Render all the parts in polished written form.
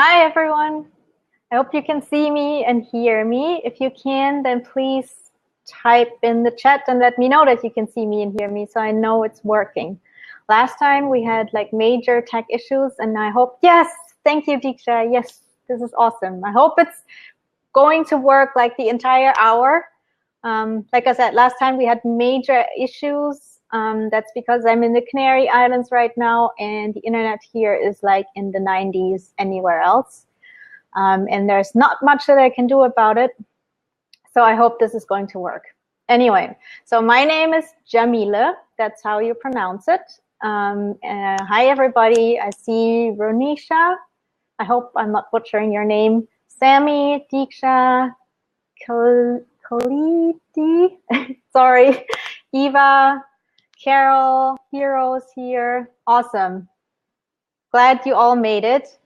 Hi, everyone. I hope you can see me and hear me. If you can, then please type in the chat and let me know that you can see me and hear me so I know it's working. Last time we had like major tech issues and I hope, yes, thank you, Deeksha. Yes, this is awesome. I hope it's going to work like the entire hour. Like I said, last time we had major issues. That's because I'm in the Canary Islands right now and the internet here is like in the 90s anywhere else. And there's not much that I can do about it. So I hope this is going to work. Anyway, so my name is Yamile. That's how you pronounce it. Hi, everybody. I see Ronisha. I hope I'm not butchering your name. Sammy, Deeksha, Khalidi, sorry, Eva, Carol, Hiro's here. Awesome. Glad you all made it.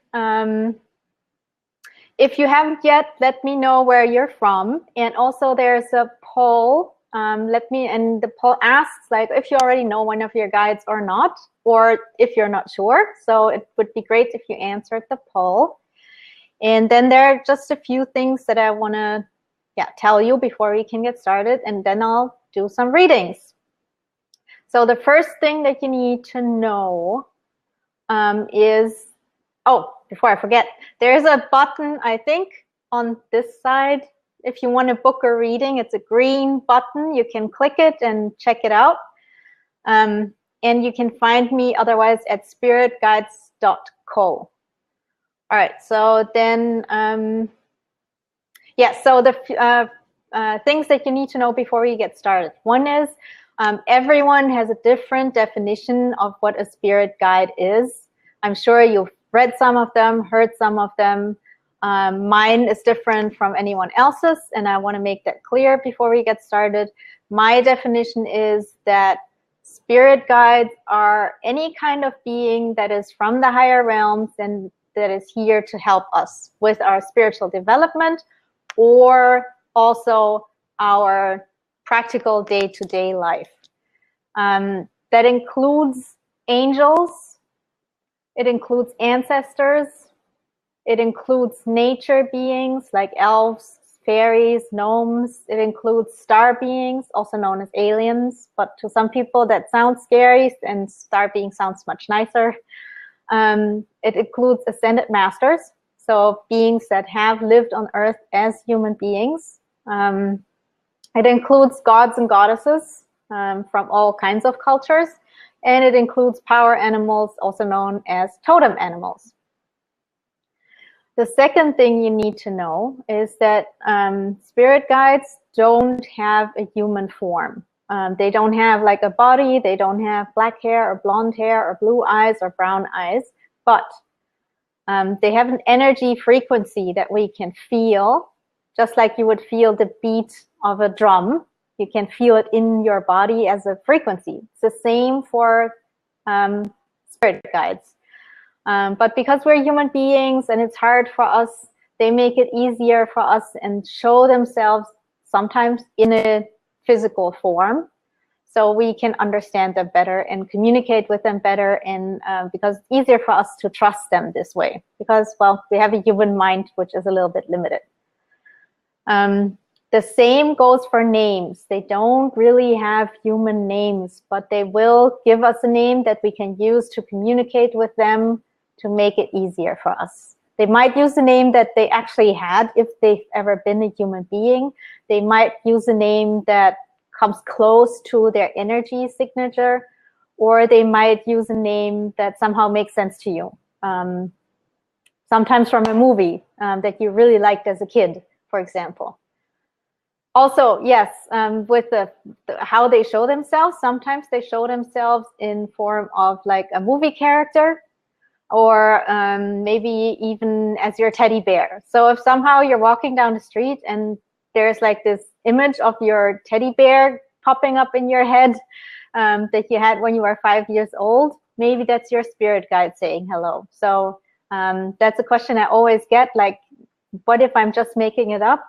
If you haven't yet, let me know where you're from. And also there's a poll. And the poll asks like if you already know one of your guides or not, or if you're not sure. So it would be great if you answered the poll. And then there are just a few things that I want to tell you before we can get started, and then I'll do some readings. So the first thing that you need to know is, before I forget, there's a button, I think, on this side. If you want to book a reading, it's a green button. You can click it and check it out. And you can find me otherwise at spiritguides.co. All right, so then, so the things that you need to know before we get started. One is everyone has a different definition of what a spirit guide is. I'm sure you've read some of them, heard some of them. Mine is different from anyone else's, and I want to make that clear before we get started. My definition is that spirit guides are any kind of being that is from the higher realms and that is here to help us with our spiritual development or also our practical day-to-day life. That includes angels, it includes ancestors, it includes nature beings like elves, fairies, gnomes, it includes star beings, also known as aliens, but to some people that sounds scary and star being sounds much nicer. It includes ascended masters, so beings that have lived on Earth as human beings. It includes gods and goddesses from all kinds of cultures, and it includes power animals, also known as totem animals. The second thing you need to know is that spirit guides don't have a human form. They don't have like a body, they don't have black hair or blonde hair or blue eyes or brown eyes, but they have an energy frequency that we can feel, just like you would feel the beat of a drum. You can feel it in your body as a frequency. It's the same for spirit guides. But because we're human beings and it's hard for us, they make it easier for us and show themselves sometimes in a physical form, so we can understand them better and communicate with them better, and because it's easier for us to trust them this way, because, well, we have a human mind which is a little bit limited. The same goes for names. They don't really have human names, but they will give us a name that we can use to communicate with them to make it easier for us. They might use a name that they actually had if they've ever been a human being. They might use a name that comes close to their energy signature, or they might use a name that somehow makes sense to you. Sometimes from a movie that you really liked as a kid, for example. Also, yes, with how they show themselves, sometimes they show themselves in form of like a movie character, or maybe even as your teddy bear. So if somehow you're walking down the street and there's like this image of your teddy bear popping up in your head that you had when you were 5 years old, maybe that's your spirit guide saying hello. So that's a question I always get, like, what if I'm just making it up?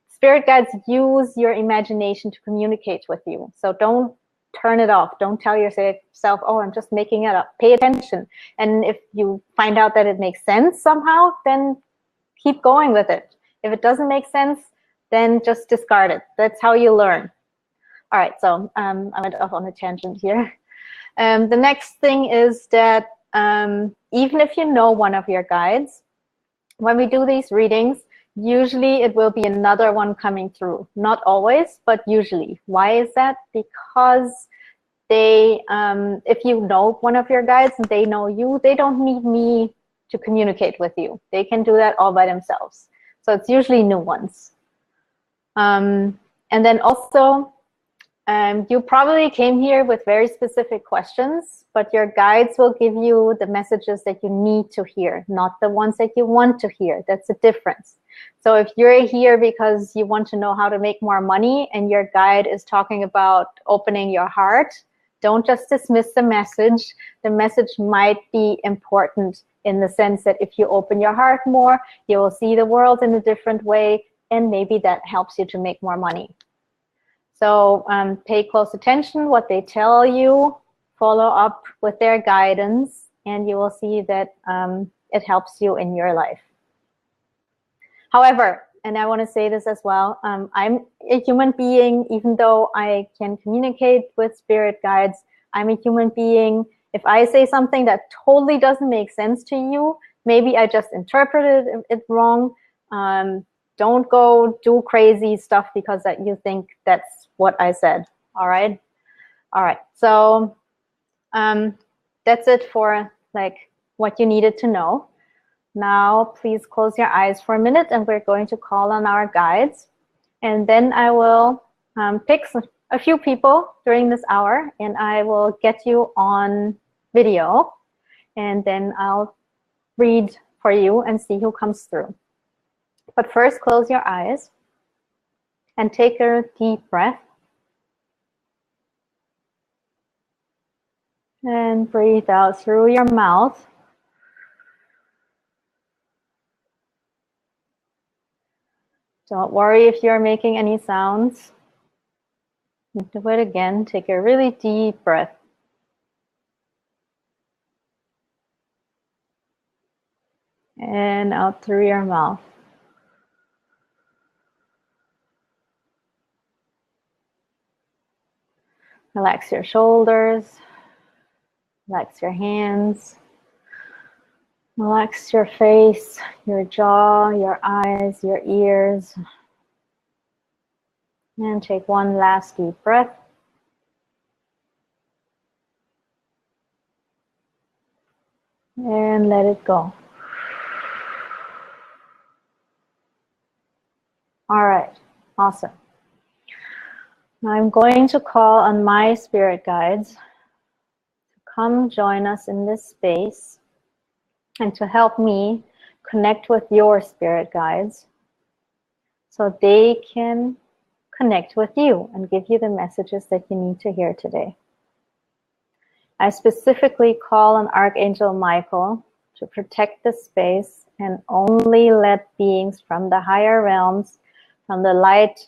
Spirit guides use your imagination to communicate with you. So don't turn it off. Don't tell yourself, oh, I'm just making it up. Pay attention. And if you find out that it makes sense somehow, then keep going with it. If it doesn't make sense, then just discard it. That's how you learn. All right, so I went off on a tangent here. The next thing is that even if you know one of your guides, when we do these readings, usually it will be another one coming through. Not always, but usually. Why is that? Because they, if you know one of your guides and they know you, they don't need me to communicate with you. They can do that all by themselves. So it's usually new ones. And then also, you probably came here with very specific questions, but your guides will give you the messages that you need to hear, not the ones that you want to hear. That's a difference. So if you're here because you want to know how to make more money and your guide is talking about opening your heart, don't just dismiss the message. The message might be important in the sense that if you open your heart more, you will see the world in a different way, and maybe that helps you to make more money. So pay close attention what they tell you, follow up with their guidance, and you will see that it helps you in your life. However, and I want to say this as well, I'm a human being. Even though I can communicate with spirit guides, I'm a human being. If I say something that totally doesn't make sense to you, maybe I just interpreted it wrong. Don't go do crazy stuff because that you think that's what I said. All right. All right. So that's it for like what you needed to know. Now, please close your eyes for a minute, and we're going to call on our guides. And then I will pick a few people during this hour, and I will get you on video. And then I'll read for you and see who comes through. But first, close your eyes and take a deep breath. And breathe out through your mouth. Don't worry if you're making any sounds. Do it again. Take a really deep breath. And out through your mouth. Relax your shoulders. Relax your hands. Relax your face, your jaw, your eyes, your ears. And take one last deep breath. And let it go. All right, awesome. I'm going to call on my spirit guides to come join us in this space and to help me connect with your spirit guides so they can connect with you and give you the messages that you need to hear today. I specifically call on Archangel Michael to protect the space and only let beings from the higher realms, from the light,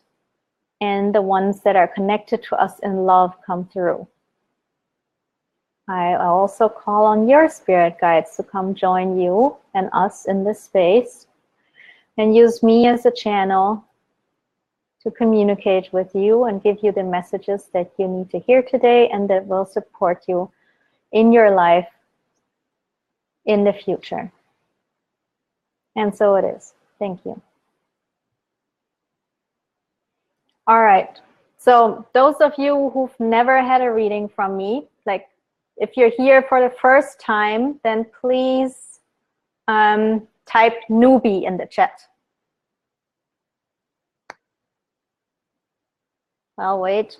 and the ones that are connected to us in love come through. I also call on your spirit guides to come join you and us in this space and use me as a channel to communicate with you and give you the messages that you need to hear today and that will support you in your life in the future. And so it is. Thank you. All right. So those of you who've never had a reading from me, like if you're here for the first time, then please type newbie in the chat. I'll wait.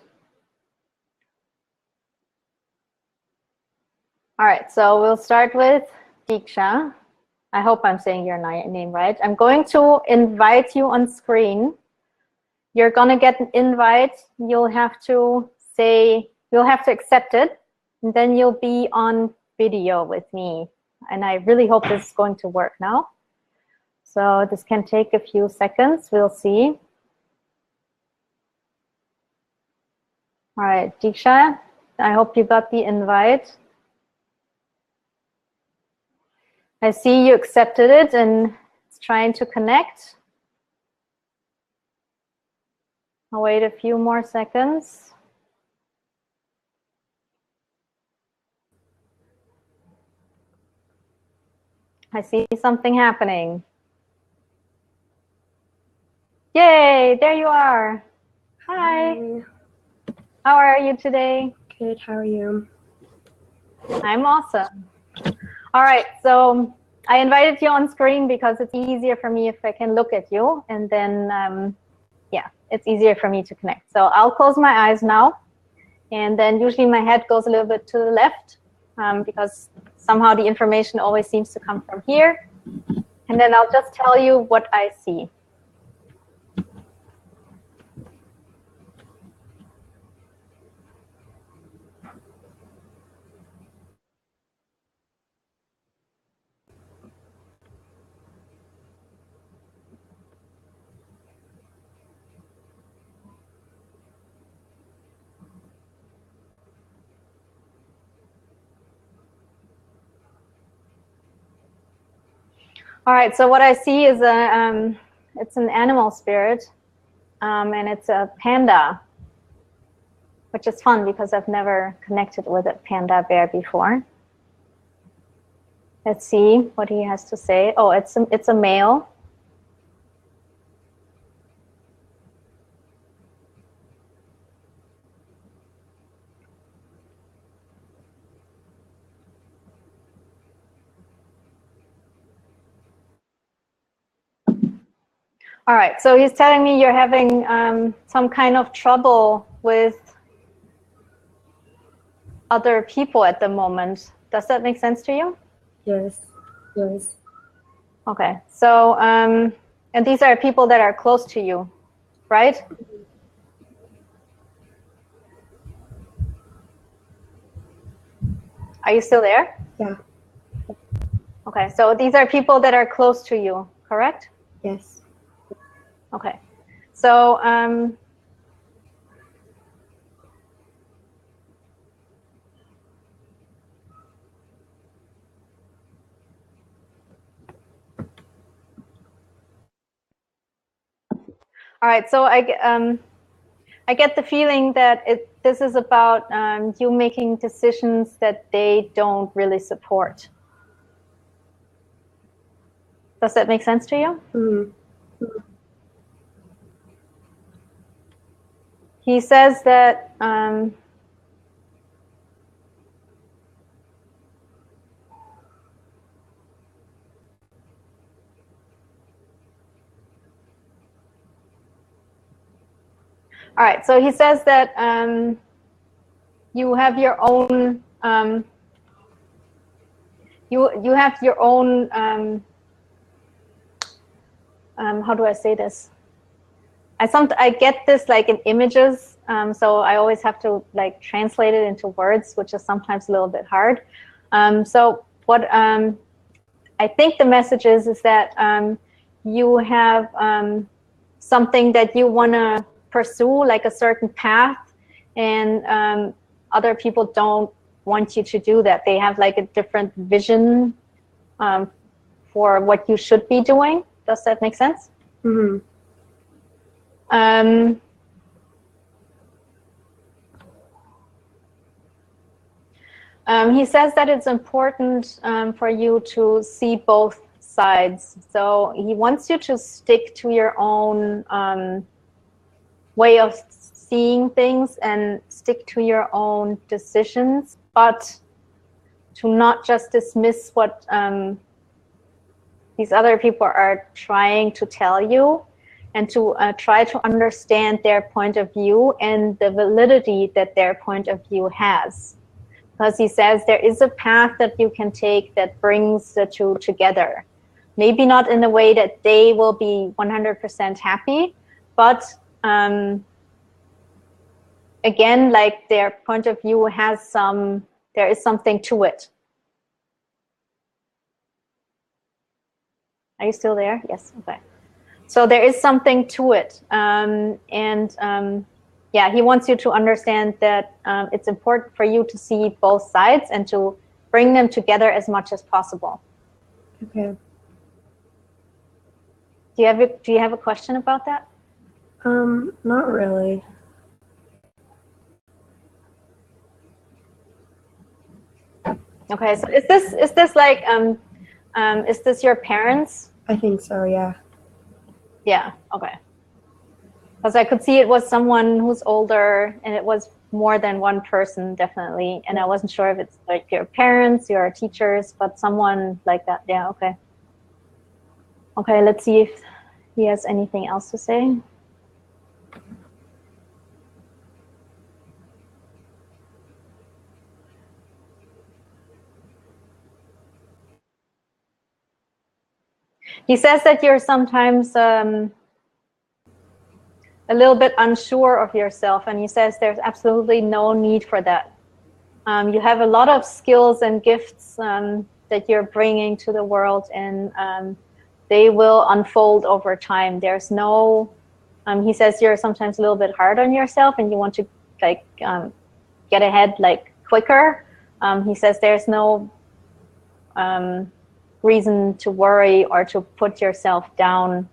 All right, so we'll start with Deeksha. I hope I'm saying your name right. I'm going to invite you on screen. You're gonna get an invite. You'll have to accept it. And then you'll be on video with me. And I really hope this is going to work now. So this can take a few seconds. We'll see. All right, Deeksha, I hope you got the invite. I see you accepted it and it's trying to connect. I'll wait a few more seconds. I see something happening. Yay, there you are. Hi. How are you today? Good, how are you? I'm awesome. All right, so I invited you on screen because it's easier for me if I can look at you, and then, yeah, it's easier for me to connect. So I'll close my eyes now, and then usually my head goes a little bit to the left because somehow the information always seems to come from here. And then I'll just tell you what I see. All right, so what I see is it's an animal spirit, and it's a panda, which is fun because I've never connected with a panda bear before. Let's see what he has to say. Oh, it's a male. All right, so he's telling me you're having some kind of trouble with other people at the moment. Does that make sense to you? Yes, yes. Okay, so, and these are people that are close to you, right? Are you still there? Yeah. Okay, so these are people that are close to you, correct? Yes. Okay, so all right, so I get the feeling that this is about you making decisions that they don't really support. Does that make sense to you? Mm-hmm. He says that all right, so he says that you have your own you have your own how do I say this? I get this like in images, so I always have to like translate it into words, which is sometimes a little bit hard. So what I think the message is that you have something that you want to pursue, like a certain path, and other people don't want you to do that. They have like a different vision for what you should be doing. Does that make sense? Mm-hmm. He says that it's important for you to see both sides. So he wants you to stick to your own way of seeing things and stick to your own decisions, but to not just dismiss what these other people are trying to tell you, and to try to understand their point of view and the validity that their point of view has. Because he says there is a path that you can take that brings the two together. Maybe not in a way that they will be 100% happy, but again, like their point of view has there is something to it. Are you still there? Yes, okay. So there is something to it. And yeah, he wants you to understand that it's important for you to see both sides and to bring them together as much as possible. Okay. Do you have a question about that? Not really. Okay, so is this like is this your parents? I think so, yeah. Yeah, okay. Because I could see it was someone who's older, and it was more than one person, definitely. And I wasn't sure if it's like your parents, your teachers, but someone like that. Yeah, okay. Okay, let's see if he has anything else to say. He says that you're sometimes a little bit unsure of yourself, and he says there's absolutely no need for that. You have a lot of skills and gifts that you're bringing to the world, and they will unfold over time. There's no, he says you're sometimes a little bit hard on yourself and you want to like get ahead like quicker. He says there's no reason to worry or to put yourself down.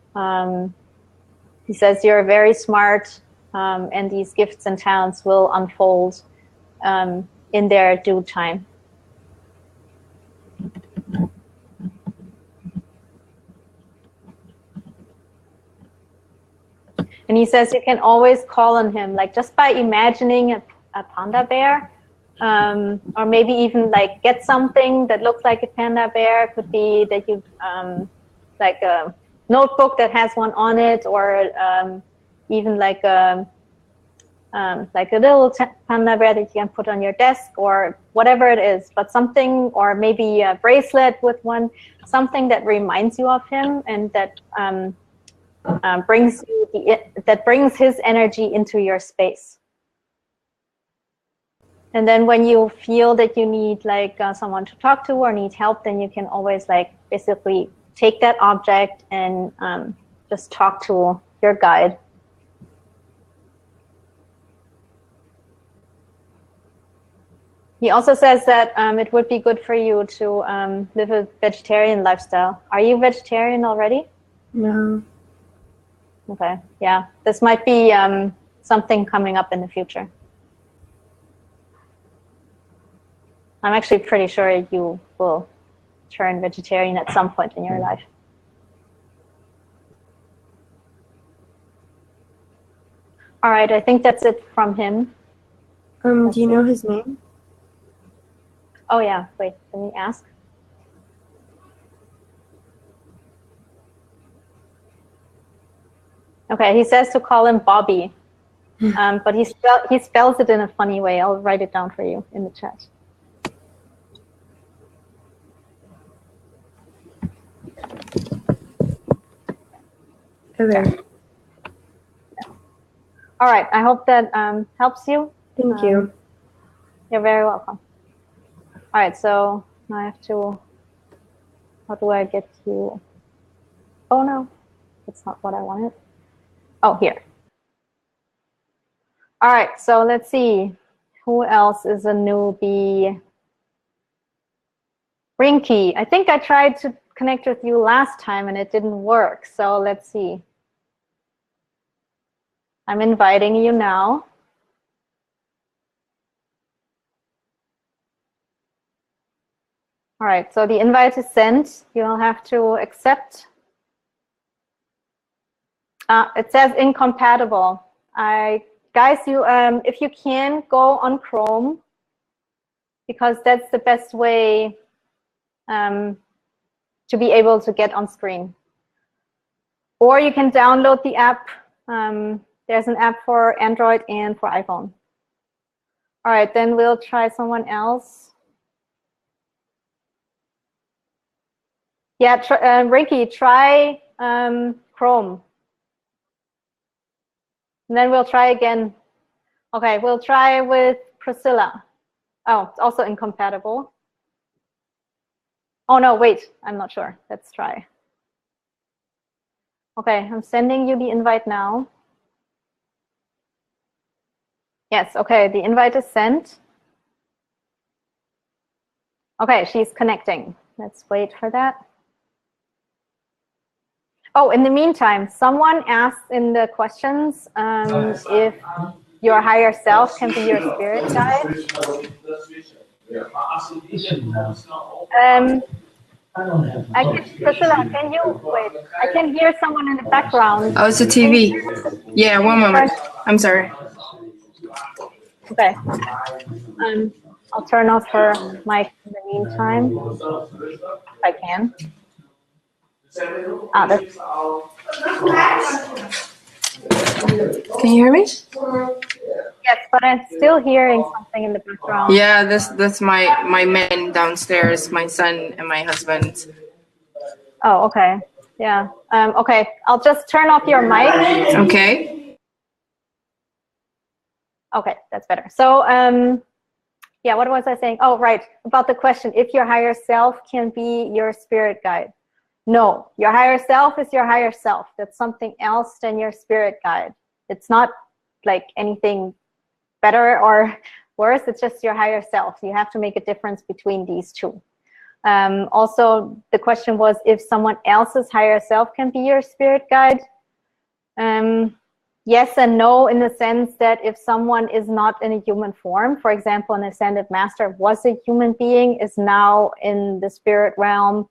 He says you're very smart, and these gifts and talents will unfold in their due time. And he says you can always call on him, like just by imagining a panda bear, or maybe even like get something that looks like a panda bear. It could be that you like a notebook that has one on it, or even like a little panda bear that you can put on your desk, or whatever it is, but something, or maybe a bracelet with one, something that reminds you of him, and that brings his energy into your space. And then when you feel that you need like someone to talk to or need help, then you can always like basically take that object and just talk to your guide. He also says that it would be good for you to live a vegetarian lifestyle. Are you vegetarian already? No. Okay, yeah. This might be something coming up in the future. I'm actually pretty sure you will turn vegetarian at some point in your life. All right, I think that's it from him. Do you know his name? Oh yeah, wait, let me ask. Okay, he says to call him Bobby, but he spells it in a funny way. I'll write it down for you in the chat. Okay. All right, I hope that helps you. Thank you. You're very welcome. All right, so now I have to, how do I get you? Oh no, that's not what I wanted. Oh, here. All right, so let's see. Who else is a newbie? Rinky, I think I tried to connect with you last time and it didn't work. So let's see. I'm inviting you now. All right, so the invite is sent. You'll have to accept. It says incompatible. Guys, you if you can, go on Chrome, because that's the best way to be able to get on screen. Or you can download the app. There's an app for Android and for iPhone. All right, then we'll try someone else. Yeah, Rinky, try Chrome. And then we'll try again. Okay, we'll try with Priscilla. Oh, it's also incompatible. Oh no, wait, I'm not sure. Let's try. Okay, I'm sending you the invite now. Yes, okay, the invite is sent. Okay, she's connecting. Let's wait for that. Oh, in the meantime, someone asked in the questions if your higher self can be your spirit guide. Priscilla, can you wait? I can hear someone in the background. Oh, it's a TV. Yeah, one moment. I'm sorry. Okay. I'll turn off her mic in the meantime, if I can. Can you hear me? Yes, but I'm still hearing something in the background. Yeah, that's my men downstairs, my son and my husband. Oh, okay. Yeah. Okay, I'll just turn off your mic. Okay. Okay, that's better. So, yeah, what was I saying? Oh, right, about the question, if your higher self can be your spirit guide. No, your higher self is your higher self. That's something else than your spirit guide. It's not like anything better or worse. It's just your higher self. You have to make a difference between these two. Also, the question was if someone else's higher self can be your spirit guide. Yes and no, in the sense that if someone is not in a human form, for example, an ascended master was a human being, is now in the spirit realm,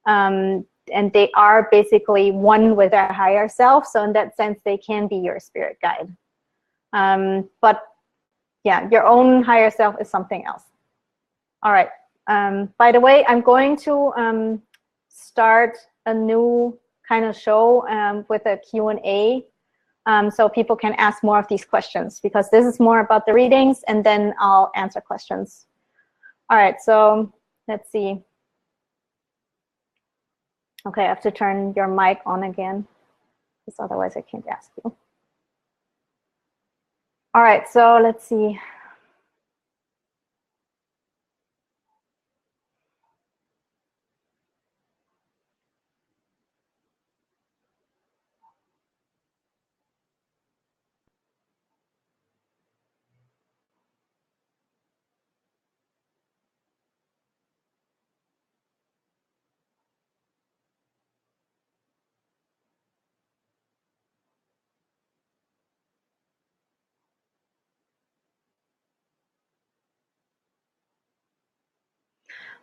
and they are basically one with their higher self. So in that sense, they can be your spirit guide. But yeah, your own higher self is something else. All right. By the way, I'm going to start a new kind of show with a Q&A. So people can ask more of these questions, because this is more about the readings, and then I'll answer questions. All right, so let's see. Okay, I have to turn your mic on again, because otherwise I can't ask you. All right, so let's see.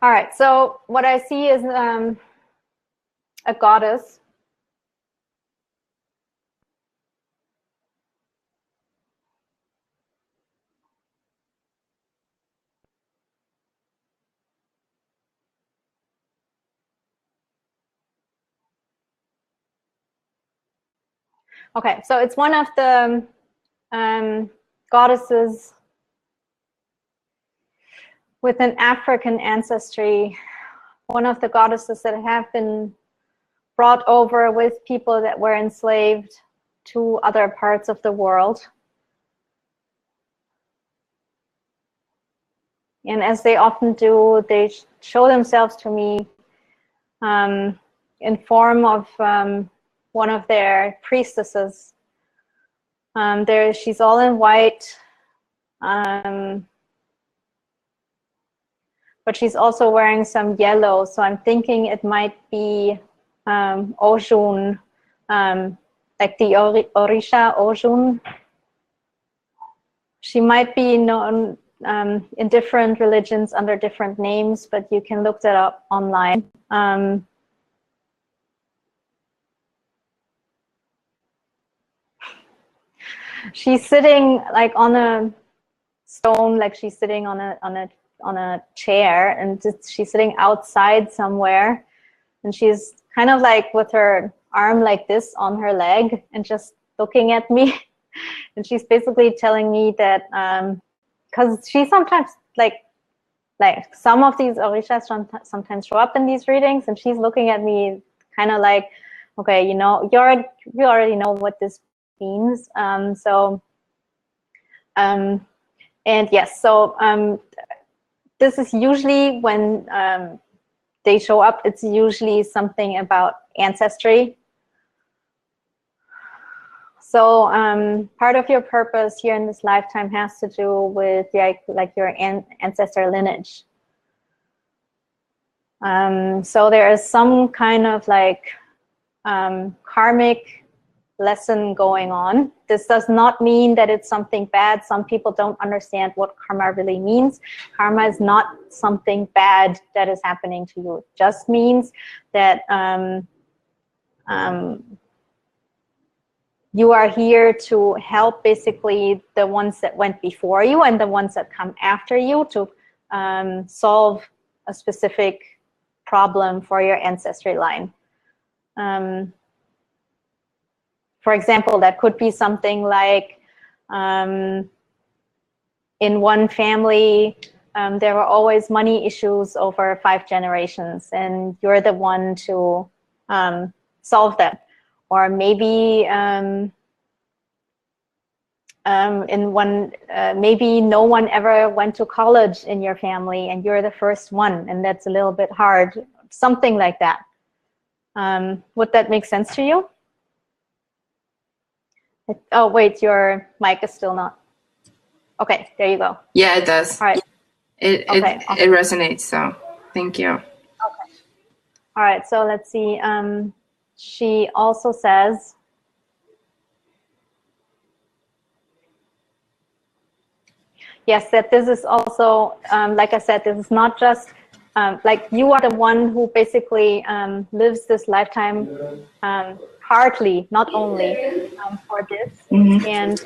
All right, so what I see is a goddess. Okay, so it's one of the goddesses with an African ancestry, one of the goddesses that have been brought over with people that were enslaved to other parts of the world. And as they often do, they show themselves to me in form of one of their priestesses. She's all in white, but she's also wearing some yellow. So I'm thinking it might be Ojun, like the Orisha Ojun. She might be known in different religions under different names, but you can look that up online. She's sitting like on a stone, like she's sitting on a chair, and she's sitting outside somewhere, and she's kind of like with her arm like this on her leg and just looking at me. And she's basically telling me that because she sometimes like some of these orishas sometimes show up in these readings, and she's looking at me kind of like, okay, you know, you already know what this means. And yes, so this is usually when they show up, it's usually something about ancestry. So part of your purpose here in this lifetime has to do with like your ancestor lineage. So there is some kind of like karmic lesson going on. This does not mean that it's something bad. Some people don't understand what karma really means. Karma is not something bad that is happening to you. It just means that you are here to help basically the ones that went before you and the ones that come after you to solve a specific problem for your ancestry line. For example, that could be something like in one family, there were always money issues over 5 generations, and you're the one to solve them. Or maybe maybe no one ever went to college in your family, and you're the first one, and that's a little bit hard. Something like that. Would that make sense to you? Oh, wait, your mic is still not. Okay, there you go. Yeah, it does. All right. It resonates, so thank you. Okay. All right, so let's see. She also says, yes, that this is also, like I said, this is not just, like you are the one who basically lives this lifetime partly, not only for this. Mm-hmm. And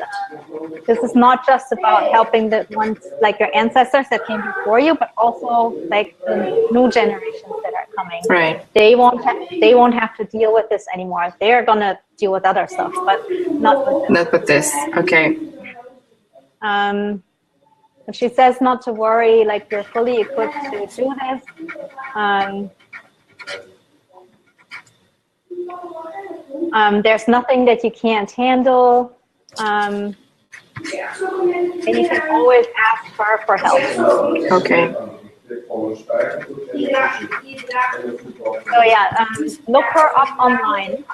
this is not just about helping the ones like your ancestors that came before you, but also like the new generations that are coming. Right. They won't have to deal with this anymore. They're gonna deal with other stuff, but not with this. Not with this. Okay. She says not to worry, like you're fully equipped to do this. There's nothing that you can't handle. And you can always ask her for help. Okay. So yeah, look her up online.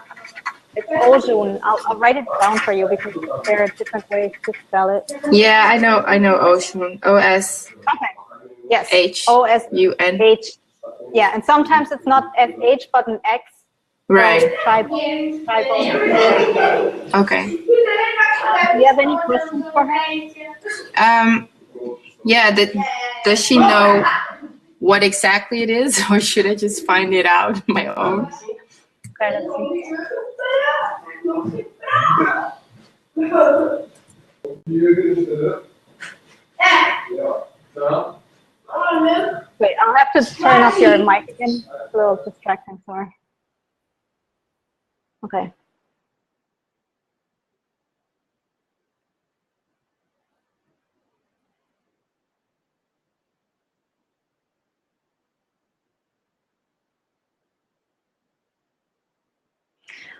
It's Ojun. I'll write it down for you because there are different ways to spell it. Yeah, I know Oshun. O-S. Okay. Yes. H-U-N. H. Yeah, and sometimes it's not S-H, but an X. Right. So try both. Okay. Do you have any questions for her? Yeah, does she know what exactly it is, or should I just find it out on my own? Okay, let's see. Wait, I'll have to turn off your mic again. It's a little distracting, sorry. Okay.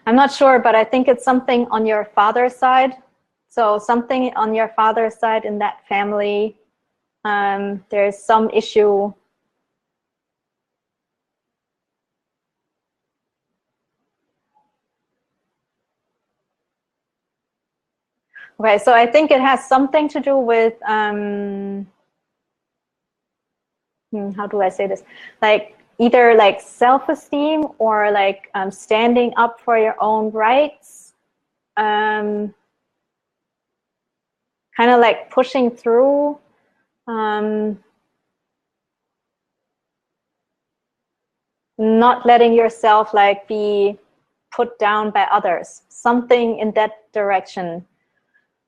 I'm not sure, but I think it's something on your father's side. So something on your father's side in that family, there's some issue. Okay, so I think it has something to do with, how do I say this? Like either like self-esteem or like standing up for your own rights. Kind of like pushing through. Not letting yourself like be put down by others. Something in that direction.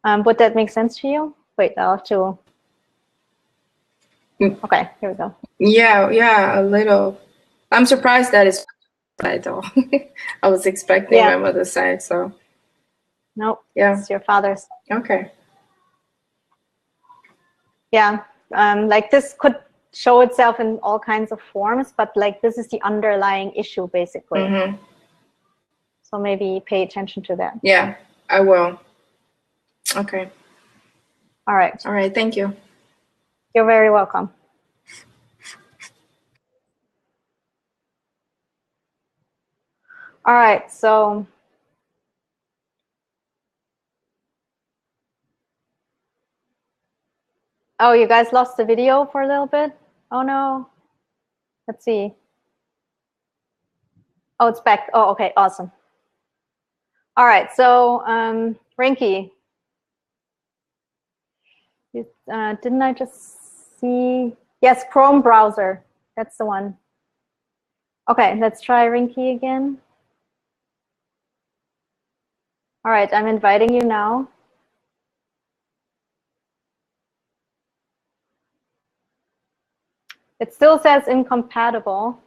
Would that make sense to you? Wait, I'll have to. Okay, here we go. Yeah, a little. I'm surprised that it's side though. I was expecting my mother's side, so. Nope. Yeah. It's your father's. Okay. Yeah, like this could show itself in all kinds of forms, but like this is the underlying issue basically. Mm-hmm. So maybe pay attention to that. Yeah, I will. Okay. All right. All right, thank you. You're very welcome. All right, so Oh, you guys lost the video for a little bit? Oh no. Let's see. Oh, it's back. Oh, okay, awesome. All right, so Rinky, didn't I just see? Yes, Chrome browser. That's the one. Okay, let's try Rinky again. All right, I'm inviting you now. It still says incompatible.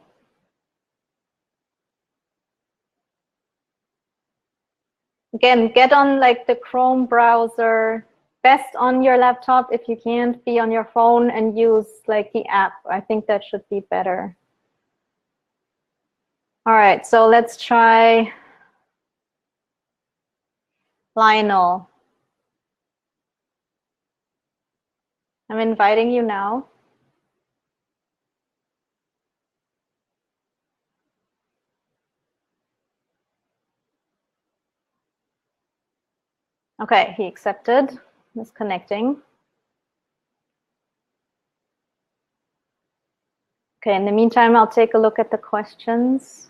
Again, get on like the Chrome browser, best on your laptop. If you can't, be on your phone and use like the app. I think that should be better. All right, so let's try Lionel. I'm inviting you now. Okay, he accepted. He's connecting. Okay, in the meantime, I'll take a look at the questions.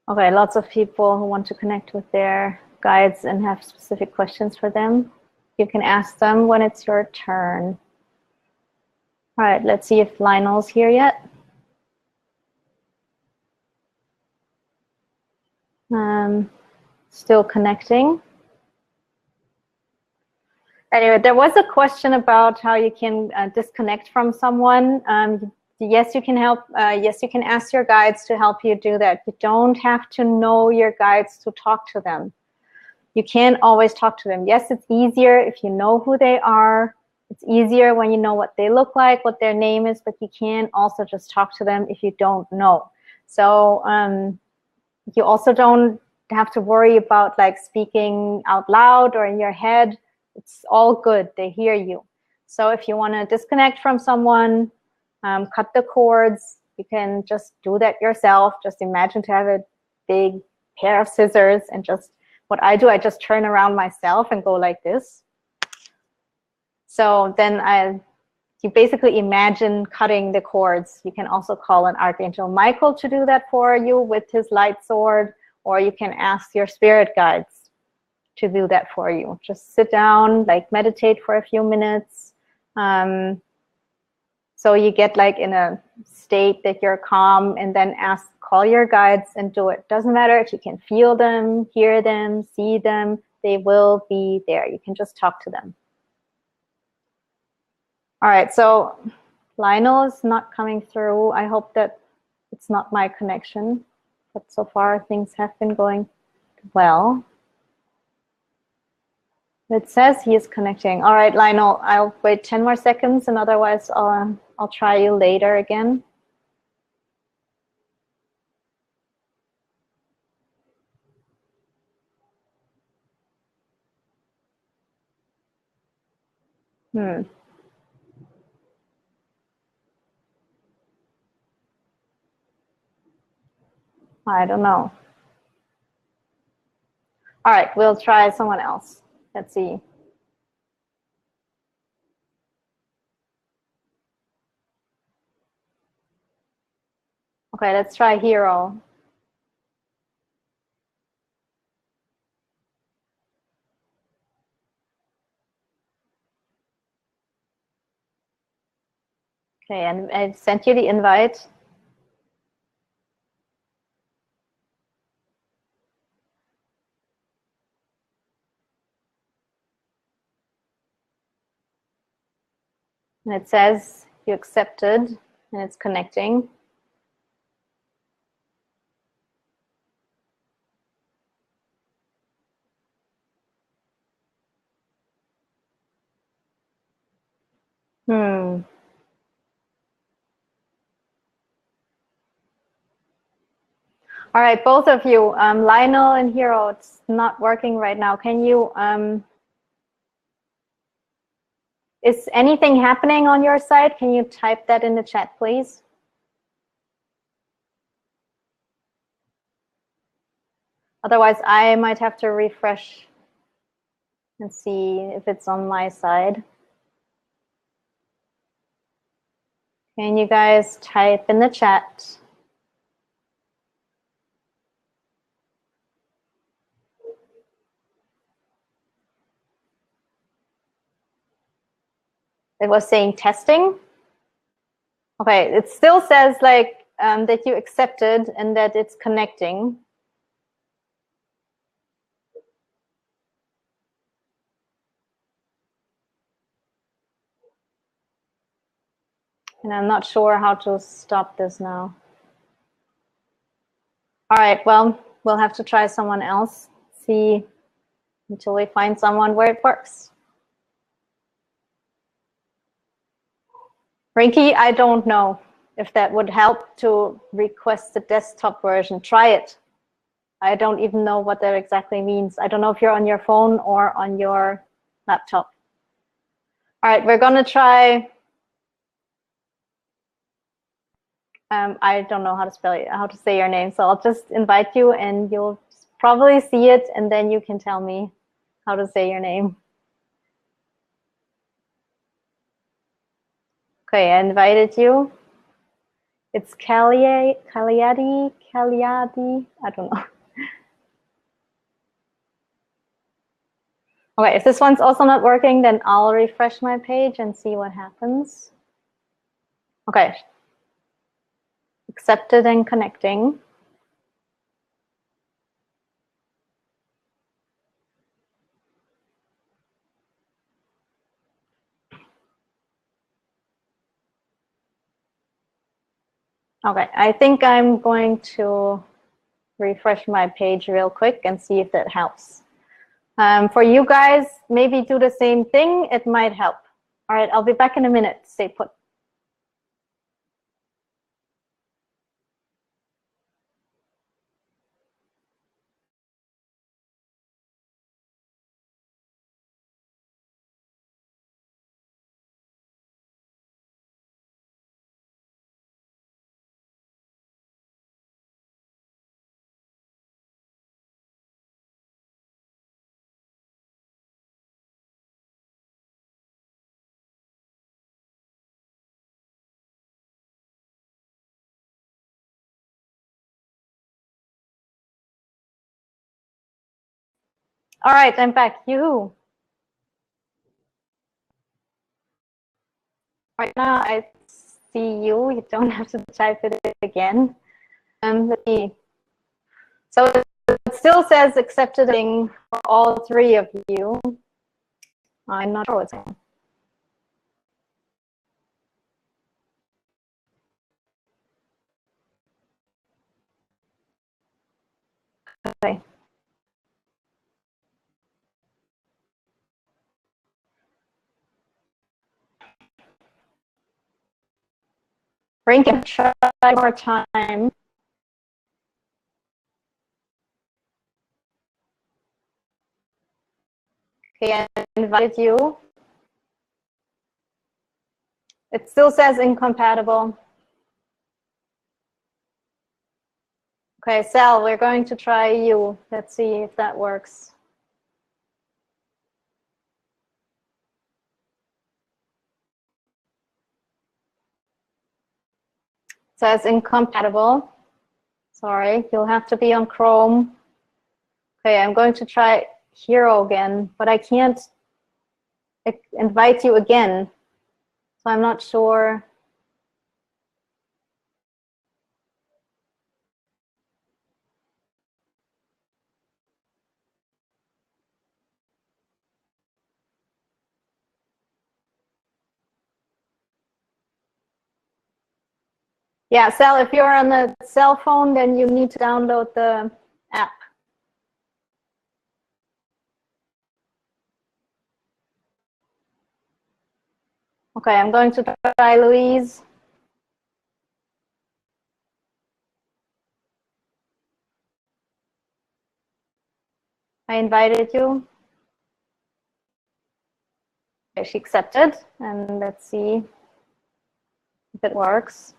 Okay, lots of people who want to connect with their guides and have specific questions for them. You can ask them when it's your turn. All right, let's see if Lionel's here yet. Still connecting. Anyway, there was a question about how you can disconnect from someone. Yes, you can help. Yes, you can ask your guides to help you do that. You don't have to know your guides to talk to them. You can't always talk to them. Yes, it's easier if you know who they are. It's easier when you know what they look like, what their name is, but you can also just talk to them if you don't know. So you also don't have to worry about like speaking out loud or in your head. It's all good. They hear you. So if you want to disconnect from someone, cut the cords, you can just do that yourself. Just imagine to have a big pair of scissors and just, what I do, I just turn around myself and go like this. So then you basically imagine cutting the cords. You can also call on Archangel Michael to do that for you with his light sword, or you can ask your spirit guides to do that for you. Just sit down, like meditate for a few minutes. So you get like in a state that you're calm, and then call your guides and do it. Doesn't matter if you can feel them, hear them, see them, they will be there. You can just talk to them. All right, so Lionel is not coming through. I hope that it's not my connection, but so far things have been going well. It says he is connecting. All right, Lionel, I'll wait 10 more seconds, and otherwise I'll try you later again. I don't know. All right, we'll try someone else. Let's see. Okay, let's try Hiro. Okay, and I sent you the invite. And it says you accepted, and it's connecting. All right, both of you, Lionel and Hiro, it's not working right now. Can you Is anything happening on your side? Can you type that in the chat, please? Otherwise, I might have to refresh and see if it's on my side. Can you guys type in the chat? It was saying testing. Okay, it still says like that you accepted and that it's connecting. And I'm not sure how to stop this now. All right, well, we'll have to try someone else. See until we find someone where it works. Rinky, I don't know if that would help to request the desktop version. Try it. I don't even know what that exactly means. I don't know if you're on your phone or on your laptop. All right, we're gonna try. I don't know how to spell it, how to say your name, so I'll just invite you and you'll probably see it and then you can tell me how to say your name. Okay, I invited you. It's Kaliadi, I don't know. Okay, if this one's also not working, then I'll refresh my page and see what happens. Okay. Accepted and connecting. Okay, I think I'm going to refresh my page real quick and see if that helps. For you guys, maybe do the same thing. It might help. All right, I'll be back in a minute. Stay put. All right, I'm back. Yoo-hoo. Right now, I see you. You don't have to type it again. Let's see. So it still says accepted for all three of you. I'm not sure what's going on. Okay. Rinky, try more time. Okay, I invited you. It still says incompatible. Okay, Sal, we're going to try you. Let's see if that works. It says incompatible. Sorry, you'll have to be on Chrome. Okay, I'm going to try Hiro again, but I can't invite you again. So I'm not sure. Yeah, Sal, if you're on the cell phone, then you need to download the app. Okay, I'm going to try Louise. I invited you. Okay, she accepted, and let's see if it works.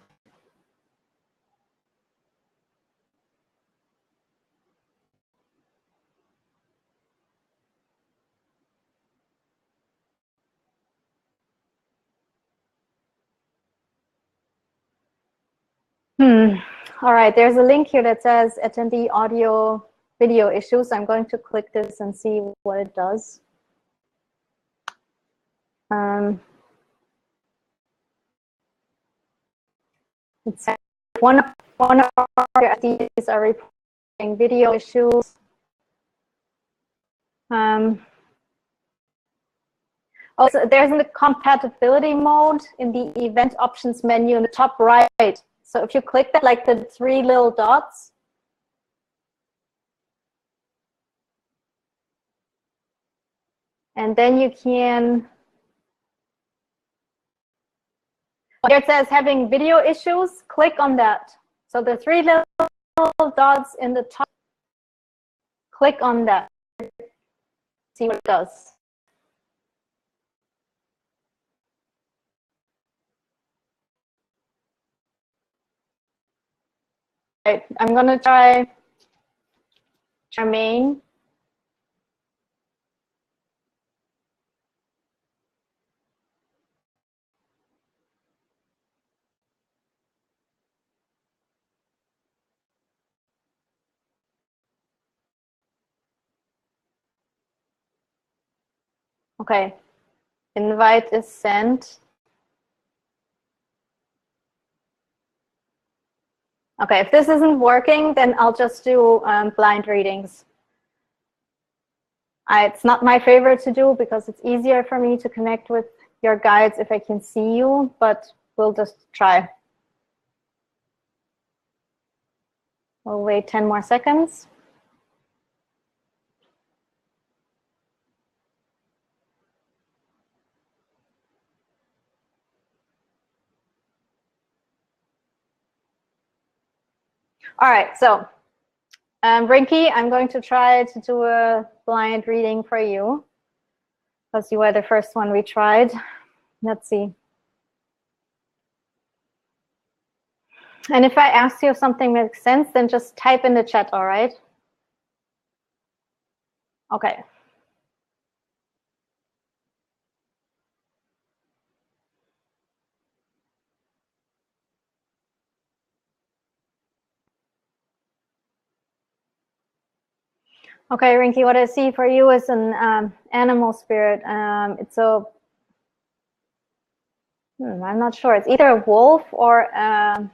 All right, there's a link here that says attendee audio video issues. I'm going to click this and see what it does. It says one of your attendees are reporting video issues. Also, there's a compatibility mode in the event options menu in the top right. So if you click that, like the 3 little dots, and then you can, there it says having video issues, click on that. So the 3 little dots in the top, click on that, see what it does. Right, I'm gonna try Charmaine. Okay, invite is sent. Okay, if this isn't working, then I'll just do blind readings. It's not my favorite to do because it's easier for me to connect with your guides if I can see you, but we'll just try. We'll wait 10 more seconds. All right, so Rinky, I'm going to try to do a blind reading for you because you were the first one we tried. Let's see. And if I ask you if something makes sense, then just type in the chat, all right? Okay. Okay, Rinky, what I see for you is an animal spirit. It's a, I'm not sure. It's either a wolf or a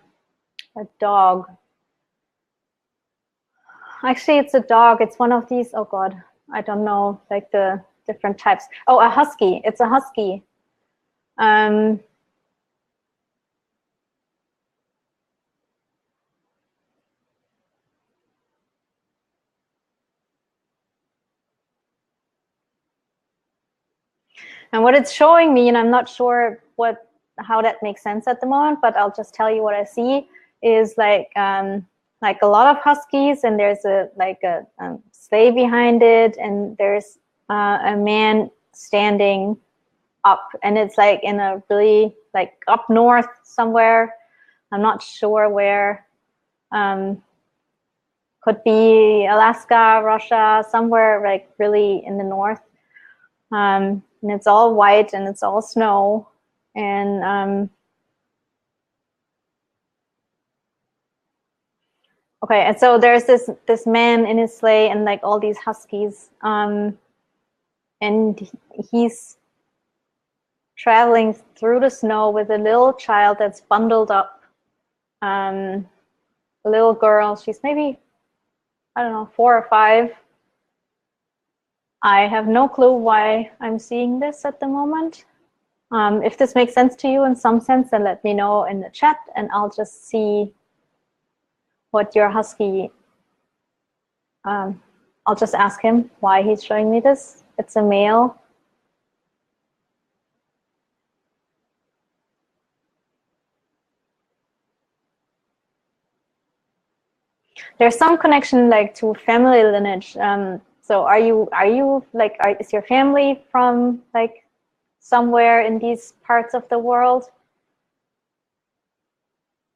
dog. Actually, it's a dog. It's one of these, oh God, I don't know, like the different types. Oh, a husky. It's a husky. And what it's showing me, and I'm not sure how that makes sense at the moment, but I'll just tell you what I see is like a lot of huskies, and there's a sleigh behind it, and there's a man standing up, and it's like in a really like up north somewhere. I'm not sure where. Could be Alaska, Russia, somewhere like really in the north. And it's all white and it's all snow. And okay, and so there's this man in his sleigh and like all these huskies. And he's traveling through the snow with a little child that's bundled up. A little girl, she's maybe, I don't know, 4 or 5. I have no clue why I'm seeing this at the moment. If this makes sense to you in some sense, then let me know in the chat and I'll just see what your husky, I'll just ask him why he's showing me this. It's a male. There's some connection like to family lineage. So are you like, is your family from like somewhere in these parts of the world?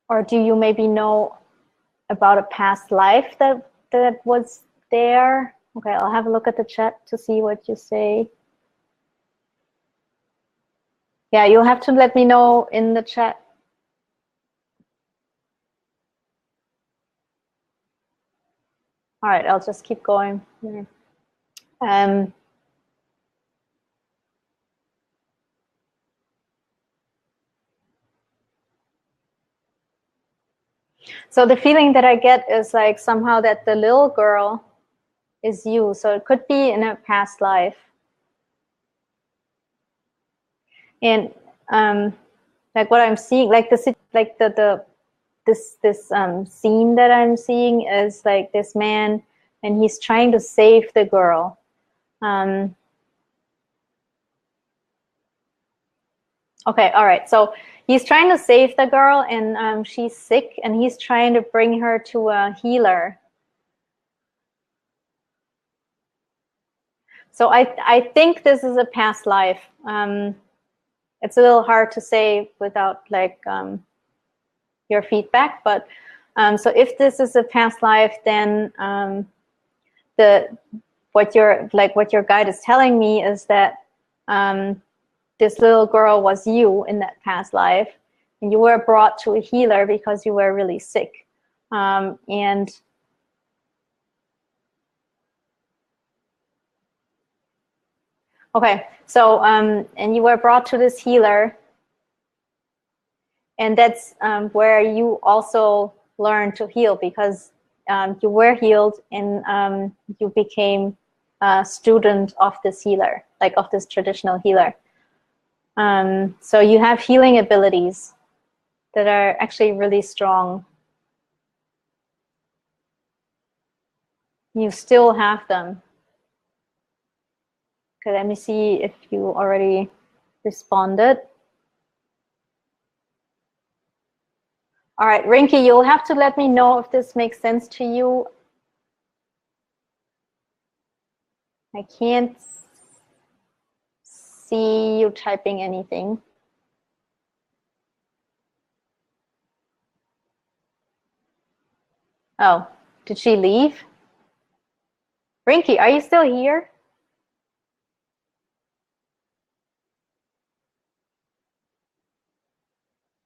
Or do you maybe know about a past life that was there? Okay, I'll have a look at the chat to see what you say. Yeah, you'll have to let me know in the chat. All right, I'll just keep going here. So the feeling that I get is like somehow that the little girl is you. So it could be in a past life. And like what I'm seeing, like this scene that I'm seeing is like this man, and he's trying to save the girl. Okay, all right. So he's trying to save the girl, and she's sick, and he's trying to bring her to a healer. So I think this is a past life. It's a little hard to say without like your feedback, but so if this is a past life, then what your guide is telling me is that this little girl was you in that past life, and you were brought to a healer because you were really sick, and okay, so and you were brought to this healer, and that's where you also learned to heal, because you were healed, and you became a student of this healer, like of this traditional healer. So you have healing abilities that are actually really strong. You still have them. Okay, let me see if you already responded. All right, Rinky, you'll have to let me know if this makes sense to you. I can't see you typing anything. Oh, did she leave? Rinky, are you still here?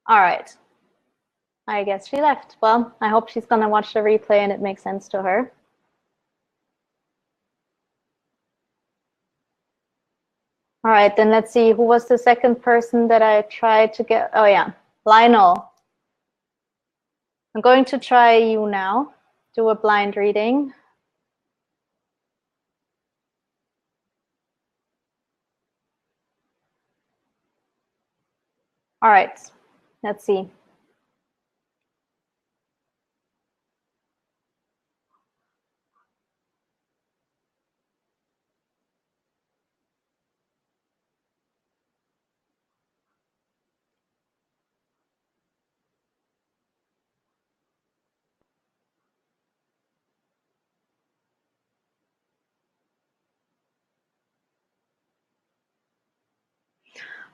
All right. I guess she left. Well, I hope she's gonna watch the replay and it makes sense to her. All right, then let's see. Who was the second person that I tried to get? Oh yeah, Lionel. I'm going to try you now. Do a blind reading. All right, let's see.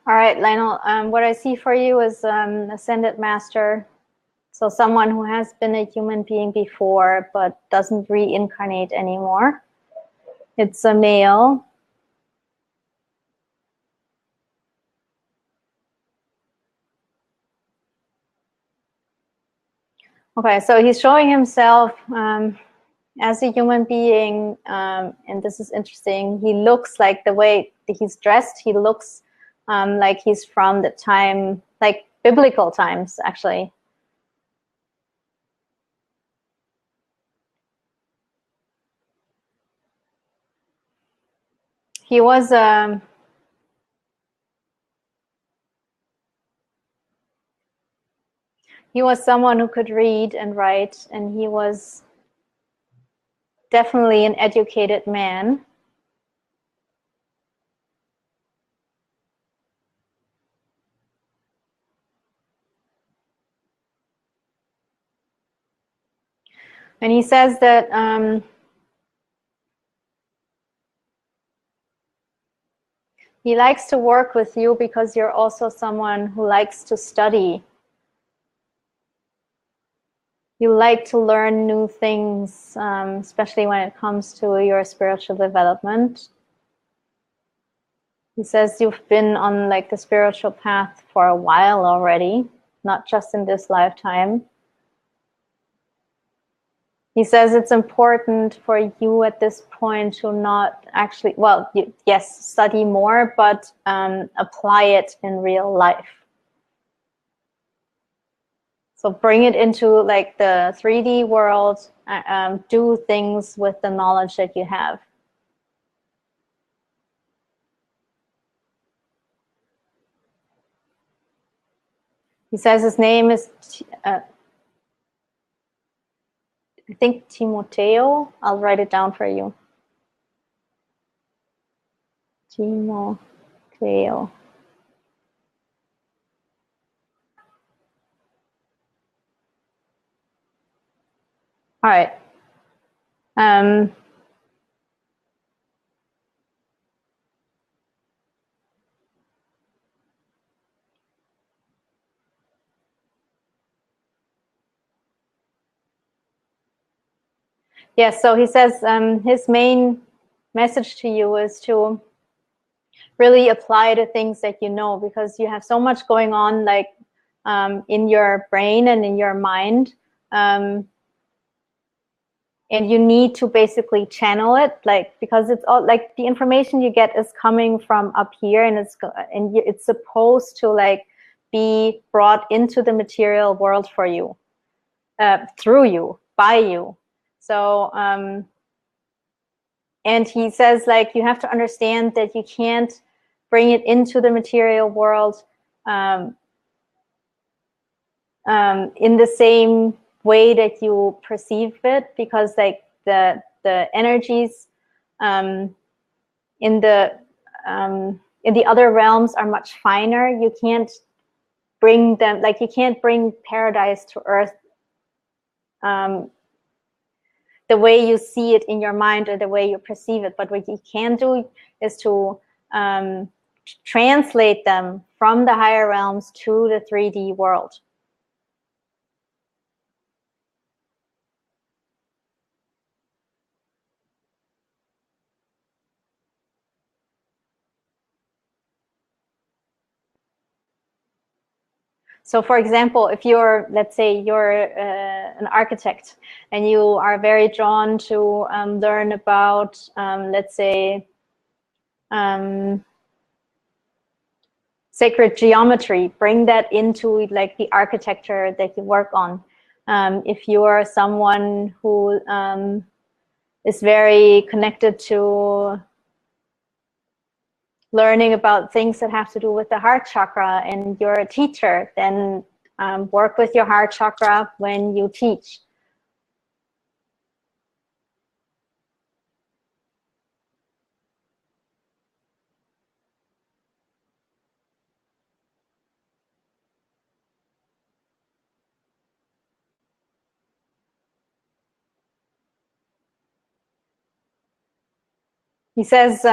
All right, Lionel, what I see for you is Ascended Master. So someone who has been a human being before, but doesn't reincarnate anymore. It's a male. Okay, so he's showing himself as a human being, and this is interesting. He looks like the way he's dressed, he looks like he's from the time, like biblical times, actually. He was someone who could read and write, and he was definitely an educated man. And he says that He likes to work with you because you're also someone who likes to study. You like to learn new things, especially when it comes to your spiritual development. He says you've been on like the spiritual path for a while already, not just in this lifetime. He says it's important for you at this point to not actually, well, yes, study more, but apply it in real life. So bring it into like the 3D world, do things with the knowledge that you have. He says his name is, I think Timoteo. I'll write it down for you. Timoteo. All right. Yes, so he says his main message to you is to really apply the things that you know, because you have so much going on like in your brain and in your mind. And you need to basically channel it, like, because it's all like the information you get is coming from up here, and it's supposed to like be brought into the material world for you, through you, by you. So, and he says like you have to understand that you can't bring it into the material world in the same way that you perceive it, because like the energies in the other realms are much finer. You can't bring them, like you can't bring paradise to earth the way you see it in your mind or the way you perceive it. But what you can do is to translate them from the higher realms to the 3D world. So for example, if you're, let's say you're an architect and you are very drawn to learn about, let's say, sacred geometry, bring that into like the architecture that you work on. If you are someone who is very connected to learning about things that have to do with the heart chakra and you're a teacher, then work with your heart chakra when you teach. He says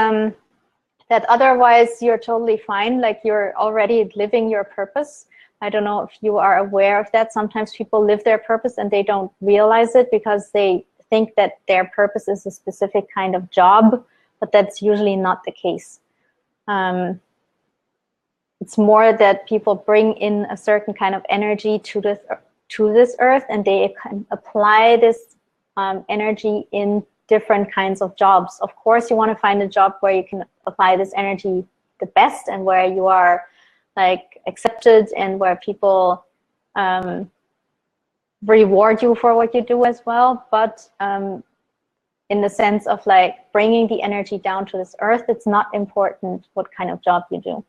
that otherwise you're totally fine, like you're already living your purpose. I don't know if you are aware of that. Sometimes people live their purpose and they don't realize it because they think that their purpose is a specific kind of job, but that's usually not the case. It's more that people bring in a certain kind of energy to this earth, and they can apply this energy in different kinds of jobs. Of course, you want to find a job where you can apply this energy the best and where you are like accepted and where people reward you for what you do as well. But in the sense of like bringing the energy down to this earth, it's not important what kind of job you do.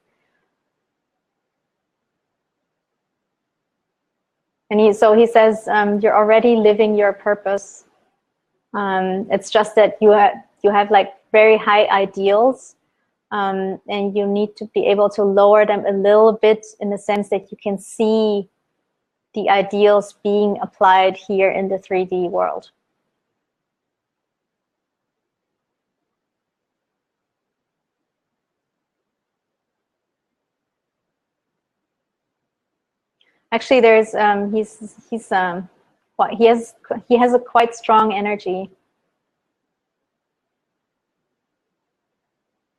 And so he says, you're already living your purpose. It's just that you have like very high ideals, and you need to be able to lower them a little bit in the sense that you can see the ideals being applied here in the 3D world. Actually, there's he has a quite strong energy.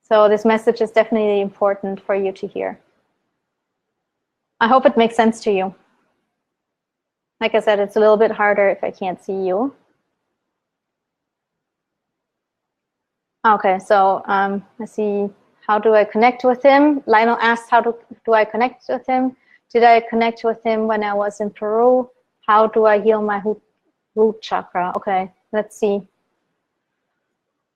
So this message is definitely important for you to hear. I hope it makes sense to you. Like I said, it's a little bit harder if I can't see you. Okay, so let's see. How do I connect with him? Lionel asked, how do I connect with him? Did I connect with him when I was in Peru? How do I heal my root chakra? Okay, let's see.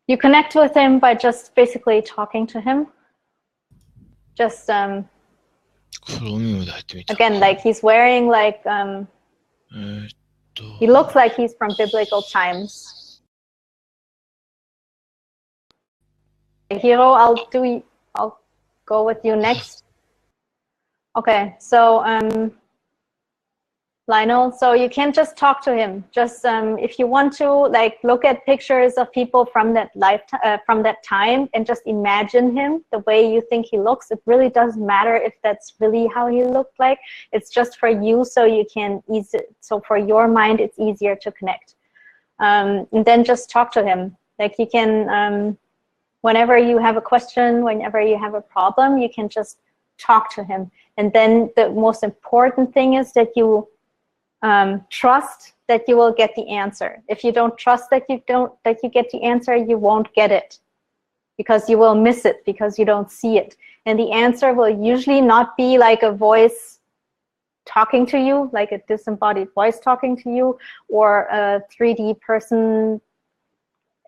You connect with him by just basically talking to him. Just again, like he's wearing like he looks like he's from biblical times. Hiro, I'll go with you next. Okay, so Lionel, so you can just talk to him. Just if you want to, like, look at pictures of people from that from that time, and just imagine him the way you think he looks. It really doesn't matter if that's really how he looked like. It's just for you, so you can ease it. So for your mind, it's easier to connect. And then just talk to him. Like you can, whenever you have a question, whenever you have a problem, you can just talk to him. And then the most important thing is that you trust that you will get the answer. If you don't trust that you get the answer, you won't get it, because you will miss it, because you don't see it. And the answer will usually not be like a voice talking to you, like a disembodied voice talking to you, or a 3D person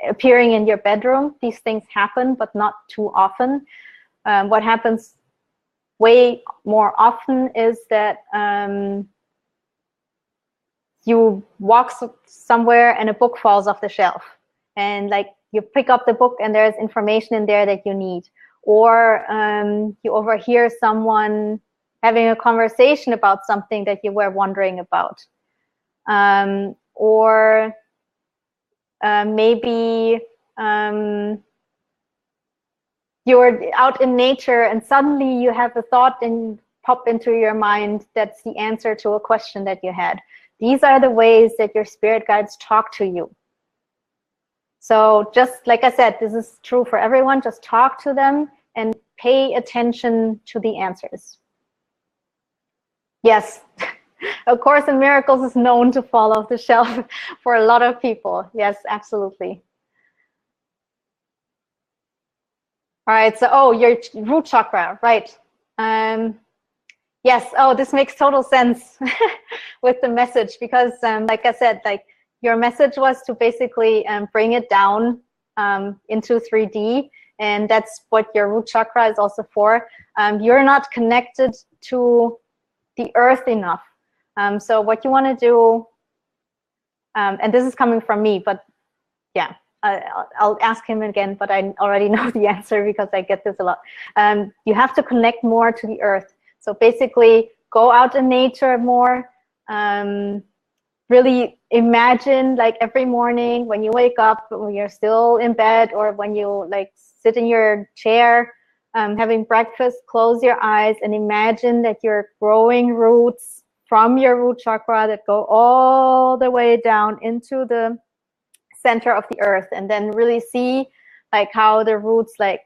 appearing in your bedroom. These things happen, but not too often. What happens way more often is that you walk somewhere and a book falls off the shelf, and like you pick up the book and there's information in there that you need, or you overhear someone having a conversation about something that you were wondering about, or maybe you're out in nature and suddenly you have a thought and pop into your mind that's the answer to a question that you had. These are the ways that your spirit guides talk to you. So just like I said, this is true for everyone. Just talk to them and pay attention to the answers. Yes, A Course in Miracles is known to fall off the shelf for a lot of people. Yes, absolutely. All right, so, your root chakra, right. Yes, this makes total sense with the message, because like I said, like your message was to basically bring it down into 3D, and that's what your root chakra is also for. You're not connected to the earth enough. So what you want to do, and this is coming from me, but yeah, I'll ask him again, but I already know the answer because I get this a lot. You have to connect more to the earth. So basically, go out in nature more. Really imagine, like every morning when you wake up, when you're still in bed, or when you like sit in your chair, having breakfast, close your eyes and imagine that you're growing roots from your root chakra that go all the way down into the center of the earth, and then really see like how the roots, like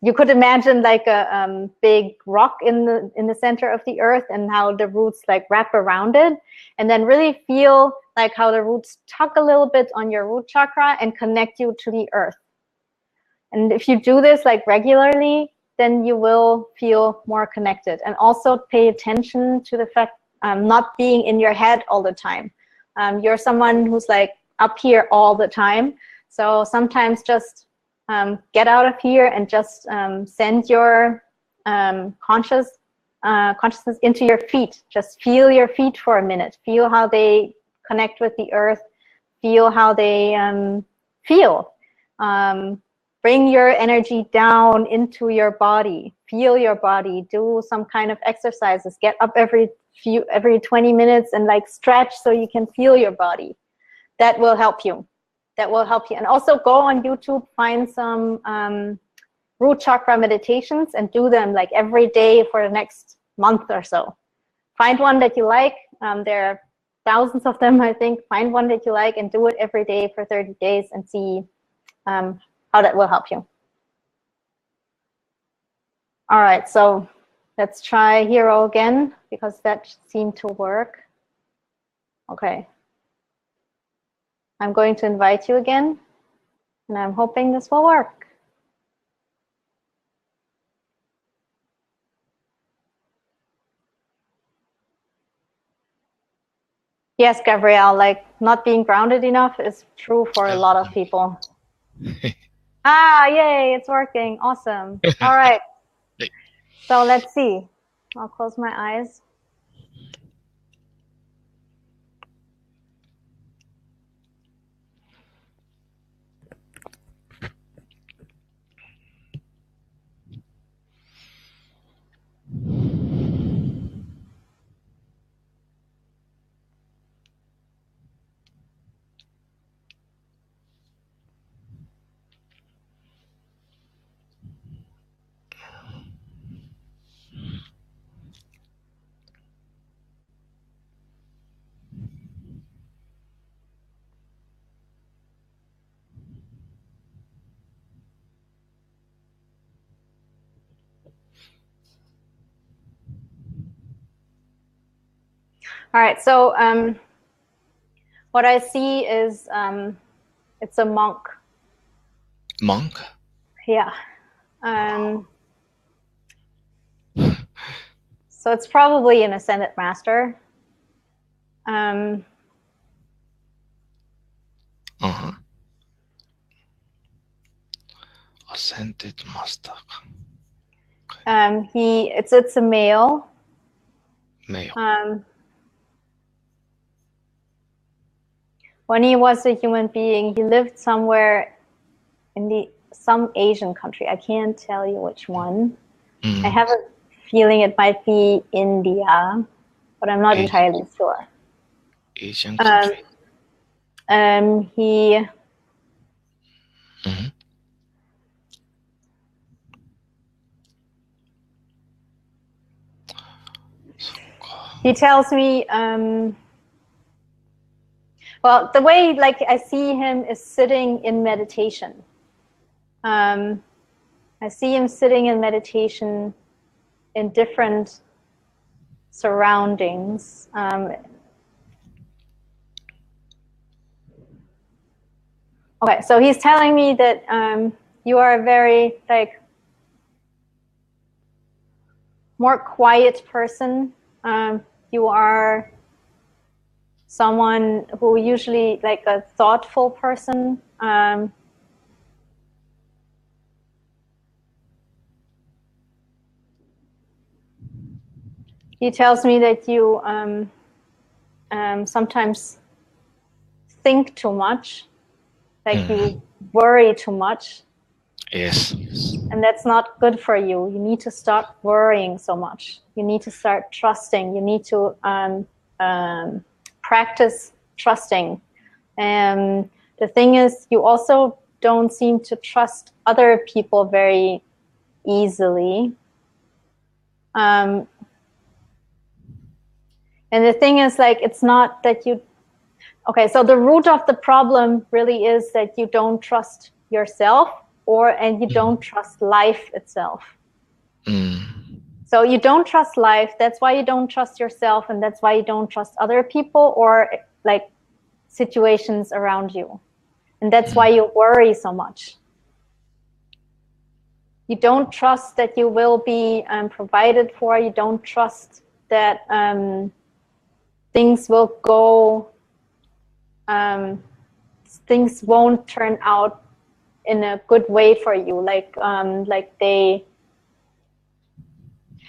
you could imagine like a big rock in the center of the earth, and how the roots like wrap around it, and then really feel like how the roots tug a little bit on your root chakra and connect you to the earth. And if you do this like regularly, then you will feel more connected. And also pay attention to the fact not being in your head all the time. You're someone who's like up here all the time, so sometimes just get out of here and just send your consciousness into your feet. Just feel your feet for a minute. Feel how they connect with the earth. Feel how they feel. Bring your energy down into your body. Feel your body. Do some kind of exercises. Get up every 20 minutes and like stretch so you can feel your body. That will help you. That will help you. And also go on YouTube, find some root chakra meditations and do them like every day for the next month or so. Find one that you like. There are thousands of them, I think. Find one that you like and do it every day for 30 days and see how that will help you. All right, so let's try Hiro again, because that seemed to work. Okay. I'm going to invite you again, and I'm hoping this will work. Yes, Gabrielle, like not being grounded enough is true for a lot of people. Ah, yay, it's working. Awesome. All right. So let's see. I'll close my eyes. All right, so what I see is it's a monk. Monk? Yeah. So it's probably an ascended master. Ascended master. It's a male. Male. When he was a human being, he lived somewhere in some Asian country. I can't tell you which one. I have a feeling it might be India, but I'm not entirely sure. Asian country. He tells me, well, the way like I see him is sitting in meditation. I see him sitting in meditation in different surroundings. Okay, so he's telling me that you are a very like more quiet person. You are someone who usually like a thoughtful person. He tells me that you sometimes think too much, like you worry too much. Yes. And that's not good for you. You need to stop worrying so much. You need to start trusting. You need to practice trusting. And the thing is, you also don't seem to trust other people very easily. And the thing is, like, it's not that you... Okay, so the root of the problem really is that you don't trust yourself, and you don't trust life itself. So you don't trust life, that's why you don't trust yourself, and that's why you don't trust other people or like situations around you. And that's why you worry so much. You don't trust that you will be provided for. You don't trust that things will go, things won't turn out in a good way for you,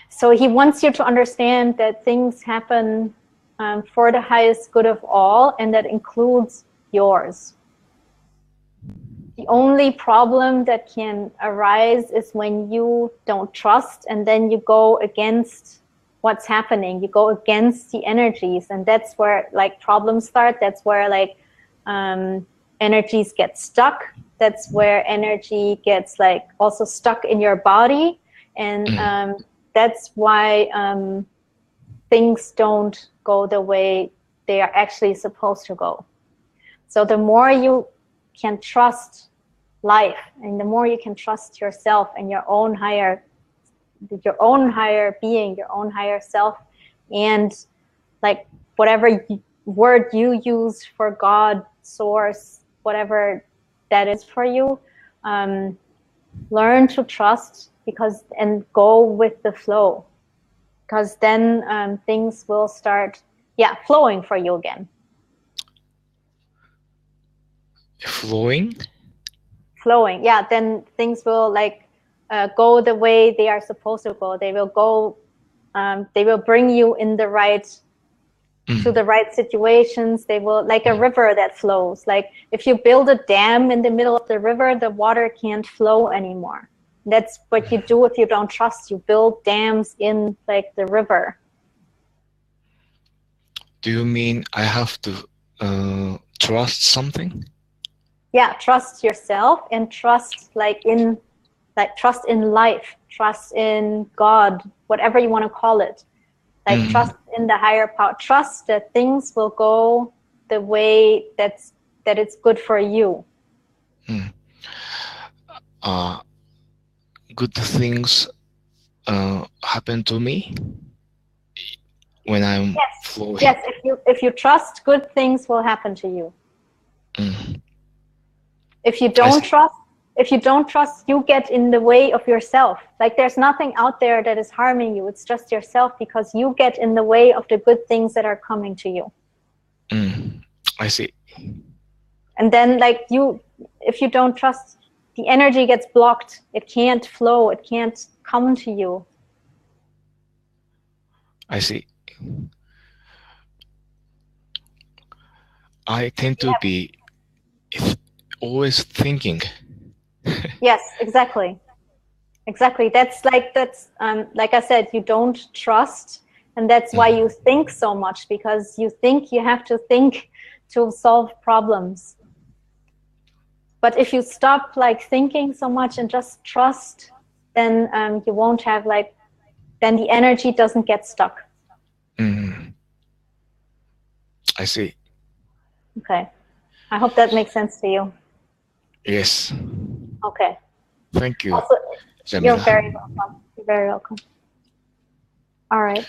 so he wants you to understand that things happen for the highest good of all, and that includes yours. The only problem that can arise is when you don't trust, and then you go against what's happening. You go against the energies, and that's where like problems start. That's where like energies get stuck. That's where energy gets like also stuck in your body, and that's why things don't go the way they are actually supposed to go. So the more you can trust life, and the more you can trust yourself and your own higher being, your own higher self, and like whatever word you use for God, source, whatever that is for you, learn to trust, and go with the flow, because then things will start flowing for you again. Flowing? Flowing, yeah. Then things will go the way they are supposed to go. They will go. They will bring you in the right to the right situations. They will, like a river that flows. Like if you build a dam in the middle of the river, the water can't flow anymore. That's what you do if you don't trust. You build dams in like the river. Do you mean I have to trust something? Yeah, trust yourself and trust trust in life, trust in God, whatever you want to call it. Like trust in the higher power. Trust that things will go the way that it's good for you. Good things happen to me when I'm flowing. Yes, if you trust, good things will happen to you. If you don't trust, you get in the way of yourself. Like there's nothing out there that is harming you. It's just yourself, because you get in the way of the good things that are coming to you. I see. And then if you don't trust, the energy gets blocked. It can't flow. It can't come to you. I see. I tend to be always thinking. Yes, exactly. Exactly. That's like I said, you don't trust, and that's why you think so much, because you think you have to think to solve problems. But if you stop thinking so much and just trust, then you won't have then the energy doesn't get stuck. I see. Okay. I hope that makes sense to you. Yes. Okay. Thank you. Also, Yamile. you're very welcome. You're very welcome. All right.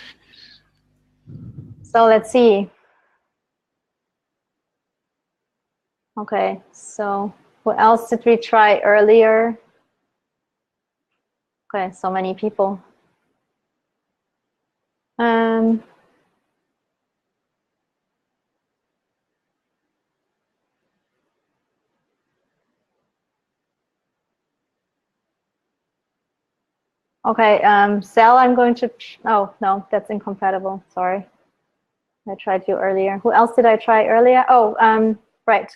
So let's see. Okay. So who else did we try earlier? Okay. So many people. Okay, Sal, I'm going to, oh, no, that's incompatible, sorry. I tried you earlier. Who else did I try earlier? Oh, right,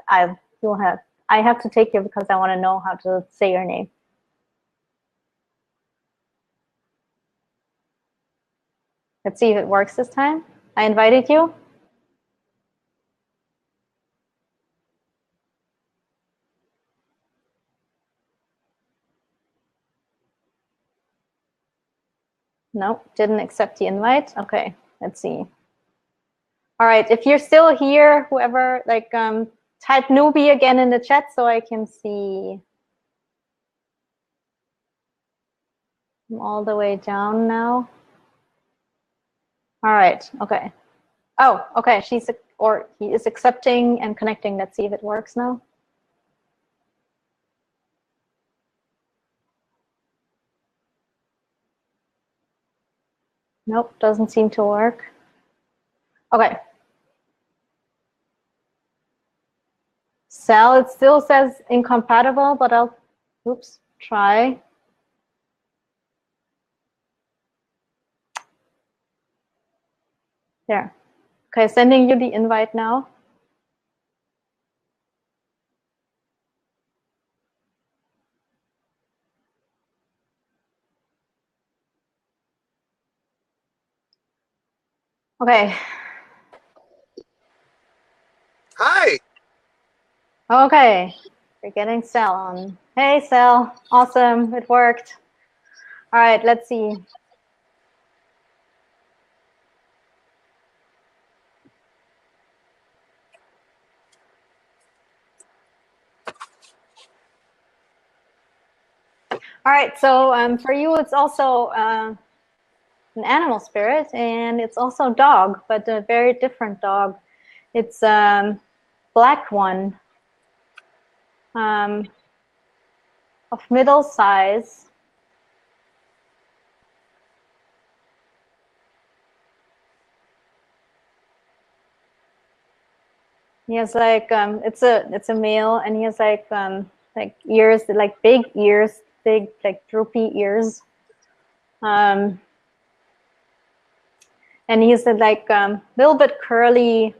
I have to take you because I want to know how to say your name. Let's see if it works this time. I invited you. No, didn't accept the invite. Okay, let's see. All right, if you're still here, whoever, type newbie again in the chat so I can see. I'm all the way down now. All right, okay. Oh, okay, he is accepting and connecting. Let's see if it works now. Nope, doesn't seem to work. Okay. Sal, it still says incompatible, but I'll, try. There. Okay, sending you the invite now. Okay. Hi. Okay, we're getting Sal on. Hey, Sal. Awesome, it worked. All right, let's see. All right, so for you, it's also an animal spirit, and it's also dog, but a very different dog. It's black one, of middle size. He has like it's a male, and he has like ears, like big ears, big like droopy ears. And he's like little bit curly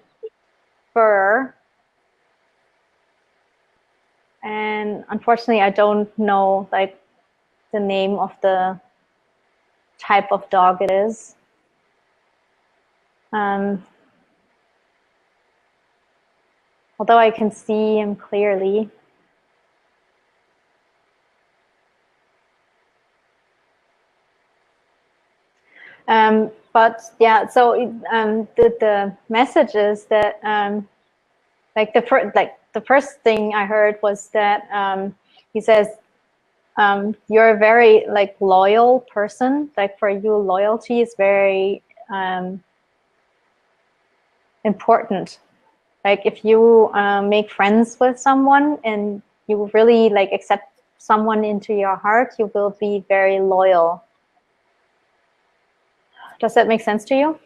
fur. And unfortunately, I don't know like the name of the type of dog it is. Although I can see him clearly. But yeah, so the message is that like the first thing I heard was that he says you're a very like loyal person. Like for you, loyalty is very important. Like if you make friends with someone and you really like accept someone into your heart, you will be very loyal. Does that make sense to you?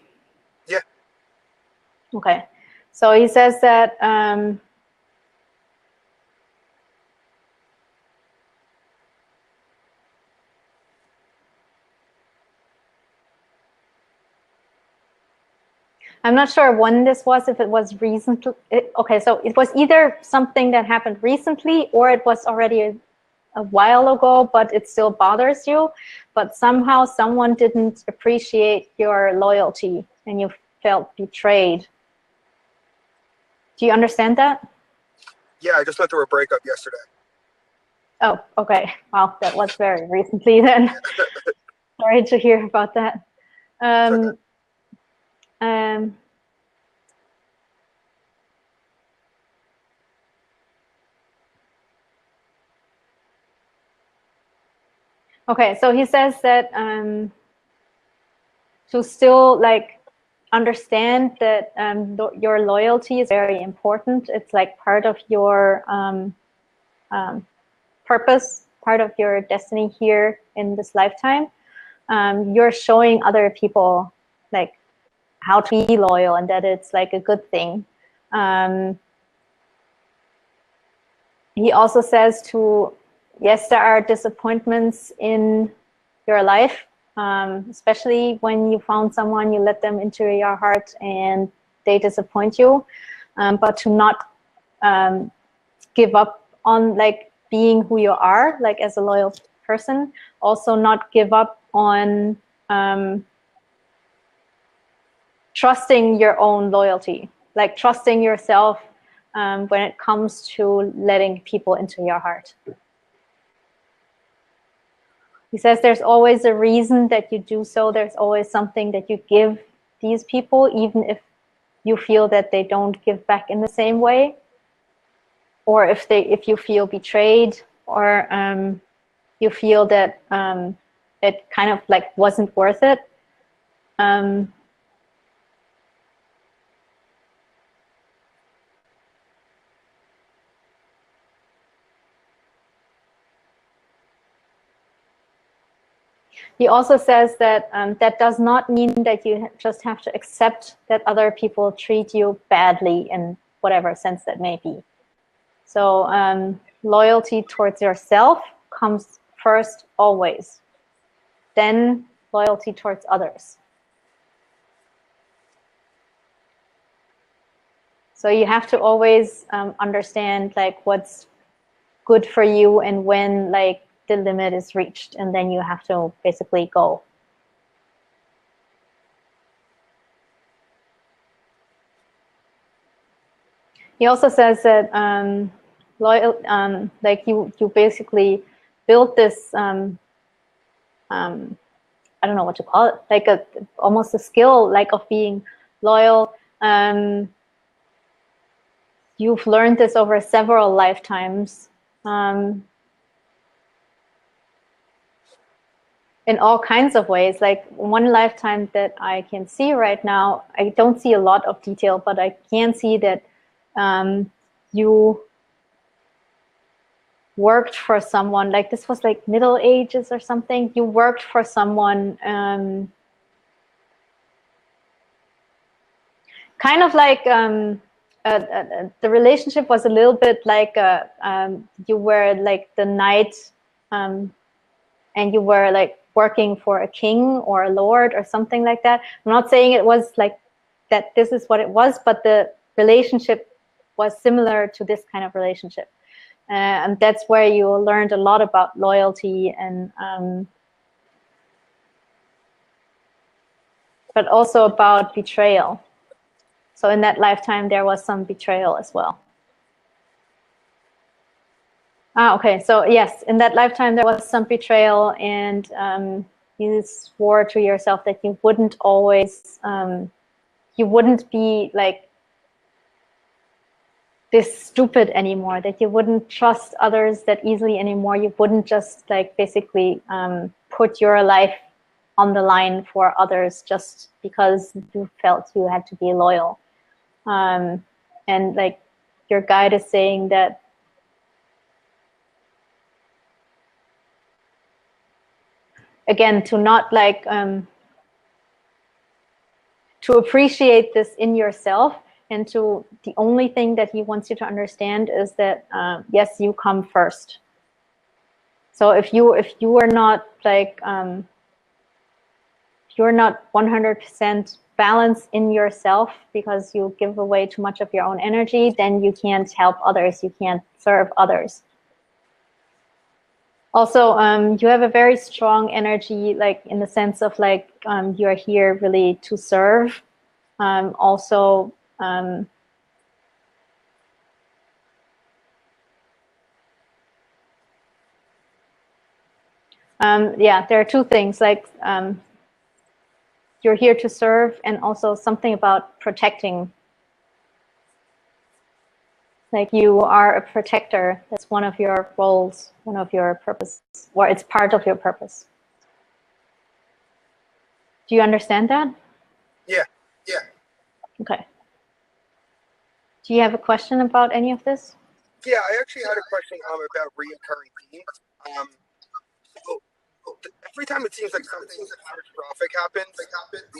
Yeah. Okay. So he says that I'm not sure when this was, if it was recently. Okay, so it was either something that happened recently or it was already a while ago, but it still bothers you. But somehow someone didn't appreciate your loyalty and you felt betrayed. Do you understand that? Yeah, I just went through a breakup yesterday. Oh, okay. Well, that was very recently then. Sorry to hear about that. Okay. Okay, so he says that to still like understand that your loyalty is very important. It's like part of your purpose, part of your destiny here in this lifetime. You're showing other people like how to be loyal and that it's like a good thing. He also says to, yes, there are disappointments in your life, especially when you found someone, you let them into your heart and they disappoint you, but to not give up on like being who you are, like as a loyal person. Also not give up on trusting your own loyalty, like trusting yourself when it comes to letting people into your heart. He says there's always a reason that you do so. There's always something that you give these people, even if you feel that they don't give back in the same way, or if you feel betrayed, or you feel that it kind of like wasn't worth it. He also says that that does not mean that you just have to accept that other people treat you badly in whatever sense that may be. So loyalty towards yourself comes first always, then loyalty towards others. So you have to always understand like what's good for you and when like the limit is reached, and then you have to basically go. He also says that like you basically build this I don't know what to call it, like almost a skill, like of being loyal. You've learned this over several lifetimes. In all kinds of ways. Like one lifetime that I can see right now, I don't see a lot of detail, but I can see that you worked for someone, like this was like Middle Ages or something. You worked for someone kind of like the relationship was a little bit like you were like the knight and you were like working for a king or a lord or something like that. I'm not saying it was like that this is what it was, but the relationship was similar to this kind of relationship. And that's where you learned a lot about loyalty and but also about betrayal. So in that lifetime, there was some betrayal as well. Okay, so yes, in that lifetime, there was some betrayal, and you swore to yourself that you wouldn't always, you wouldn't be like this stupid anymore, that you wouldn't trust others that easily anymore. You wouldn't just like basically put your life on the line for others just because you felt you had to be loyal. And like your guide is saying that again, to not like to appreciate this in yourself, and to the only thing that he wants you to understand is that yes, you come first. So if you are not like you're not 100% balanced in yourself because you give away too much of your own energy, then you can't help others, you can't serve others. Also, you have a very strong energy, like in the sense of like you're here really to serve. Also, yeah, there are two things, like you're here to serve, and also something about protecting. Like you are a protector. That's one of your roles, one of your purpose, or it's part of your purpose. Do you understand that? Yeah. Okay. Do you have a question about any of this? Yeah, I actually had a question about reoccurring themes. So every time it seems like something catastrophic happens,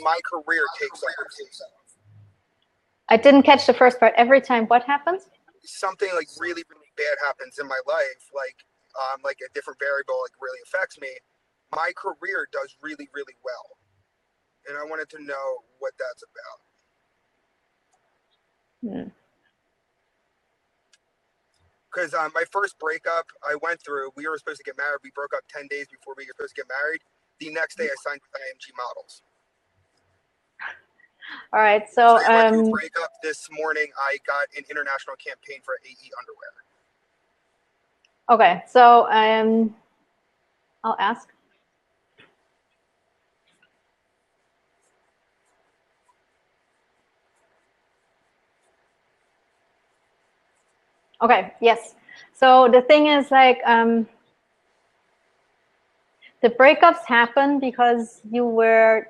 my career takes off. I didn't catch the first part. Every time what happens? Something like really, really bad happens in my life, like a different variable like really affects me, my career does really, really well. And I wanted to know what that's about. Because my first breakup I went through, we were supposed to get married. We broke up 10 days before we were supposed to get married. The next day I signed with IMG Models. All right, so I went through a breakup this morning. I got an international campaign for AE underwear. Okay, so I'll ask. Okay, yes. So the thing is like the breakups happen because you were,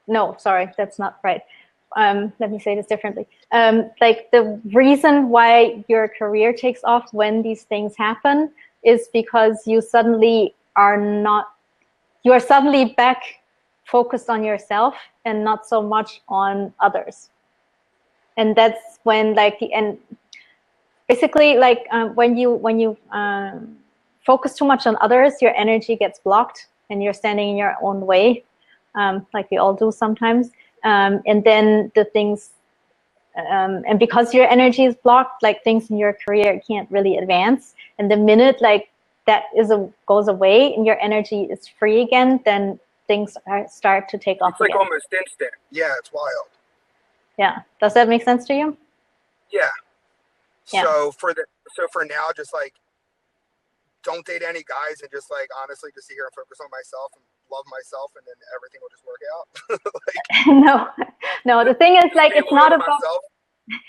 no, sorry, that's not right. Let me say this differently. Like the reason why your career takes off when these things happen is because you suddenly are not, you are suddenly back focused on yourself and not so much on others. And that's when like the end, basically like when you focus too much on others, your energy gets blocked and you're standing in your own way, like we all do sometimes. And then the things, and because your energy is blocked, like things in your career can't really advance. And the minute like that goes away and your energy is free again, then things start to take off again. It's like almost instant. Yeah, it's wild. Yeah, does that make sense to you? Yeah. Yeah. So for now, just like don't date any guys and just like honestly just sit here and focus on myself and love myself, and then everything will just work out? Like, no. The thing is, like, be it's not loyal to about myself.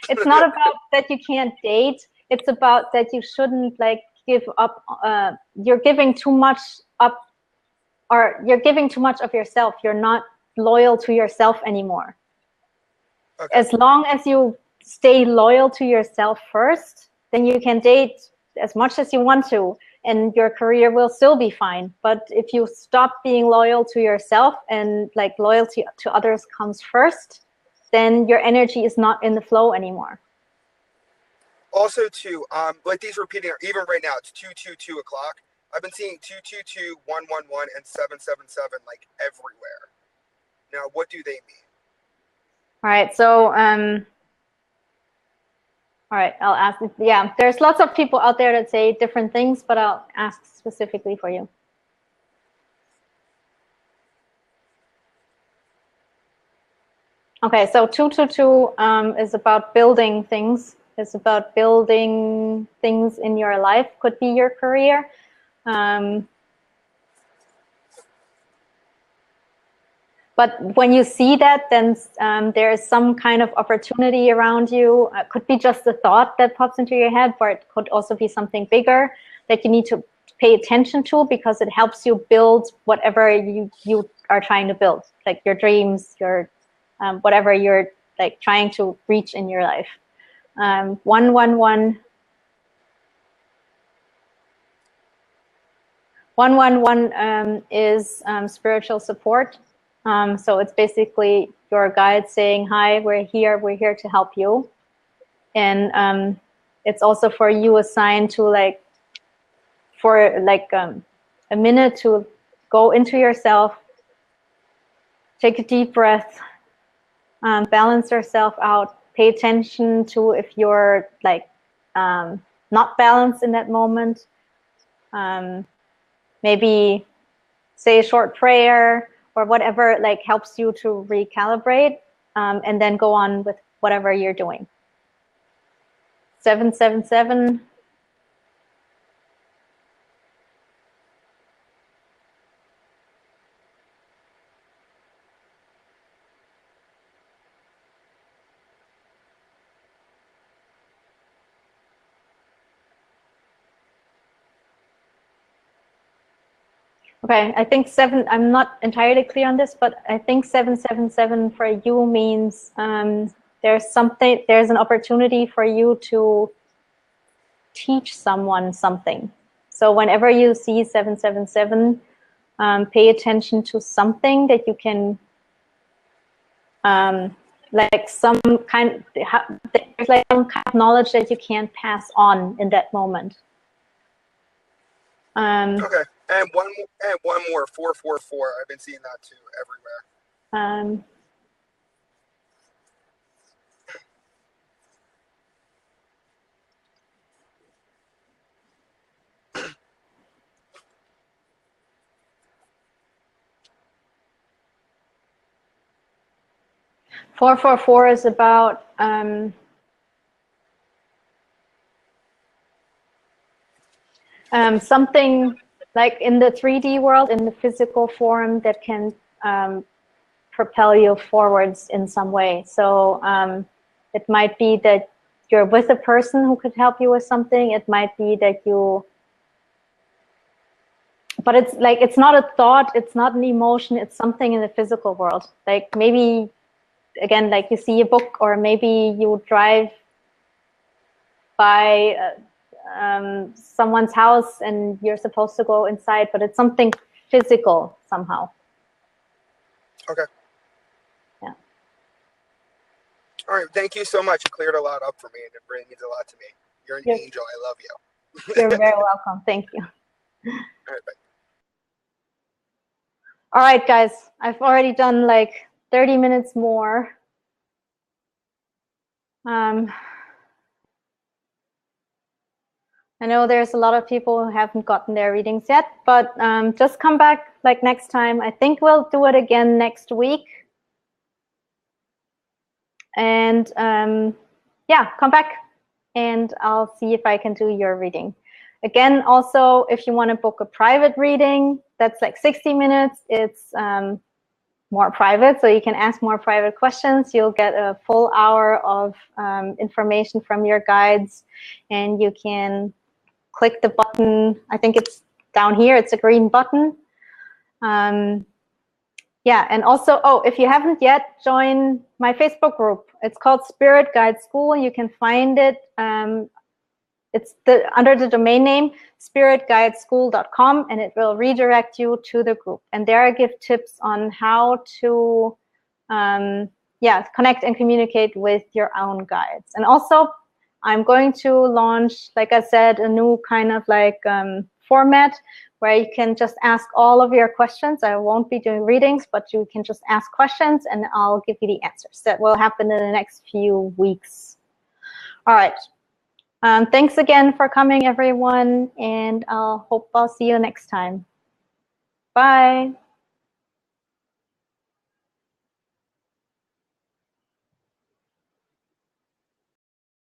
it's not about that you can't date. It's about that you shouldn't like give up. You're giving too much up, or you're giving too much of yourself. You're not loyal to yourself anymore. Okay. As long as you stay loyal to yourself first, then you can date as much as you want to, and your career will still be fine. But if you stop being loyal to yourself and like loyalty to others comes first, then your energy is not in the flow anymore. Also, too, like these repeating, even right now, it's 222 o'clock. I've been seeing 222, 111, and 777 like everywhere. Now, what do they mean? All right, so all right, I'll ask. Yeah, there's lots of people out there that say different things, but I'll ask specifically for you. Okay, so 222 is about building things. It's about building things in your life. Could be your career. But when you see that, then there is some kind of opportunity around you. It could be just a thought that pops into your head, but it could also be something bigger that you need to pay attention to, because it helps you build whatever you are trying to build, like your dreams, your whatever you're like trying to reach in your life. 111. 111 is spiritual support. So it's basically your guide saying, hi, we're here to help you. And it's also for you assigned to like, for like a minute to go into yourself, take a deep breath, balance yourself out, pay attention to if you're like not balanced in that moment. Maybe say a short prayer or whatever like helps you to recalibrate, and then go on with whatever you're doing. 777. Okay, I think 7, I'm not entirely clear on this, but I think 777 for you means there's an opportunity for you to teach someone something. So whenever you see 777, pay attention to something that you can, like some kind, there's like some kind of knowledge that you can pass on in that moment. Okay, and one more, 444. I've been seeing that too everywhere. 444 is about something like in the 3D world, in the physical form, that can propel you forwards in some way. So it might be that you're with a person who could help you with something. It might be that you, but it's like, it's not a thought, it's not an emotion, it's something in the physical world. Like maybe, again, like you see a book, or maybe you drive by someone's house and you're supposed to go inside, but it's something physical somehow. Okay. Yeah. All right. Thank you so much. You cleared a lot up for me, and it really means a lot to me. You're an angel. I love you. You're very welcome. Thank you. All right. Bye. All right, guys. I've already done like 30 minutes more. I know there's a lot of people who haven't gotten their readings yet, but just come back like next time. I think we'll do it again next week. And yeah, come back and I'll see if I can do your reading. Again, also, if you want to book a private reading, that's like 60 minutes. It's more private, so you can ask more private questions. You'll get a full hour of information from your guides, and you can click the button. I think it's down here. It's a green button. Yeah, and also, oh, if you haven't yet, join my Facebook group. It's called Spirit Guide School. You can find it. It's under the domain name spiritguideschool.com, and it will redirect you to the group. And there I give tips on how to connect and communicate with your own guides. And also, I'm going to launch, like I said, a new kind of like format where you can just ask all of your questions. I won't be doing readings, but you can just ask questions and I'll give you the answers. That will happen in the next few weeks. All right. Thanks again for coming, everyone, and I'll see you next time. Bye.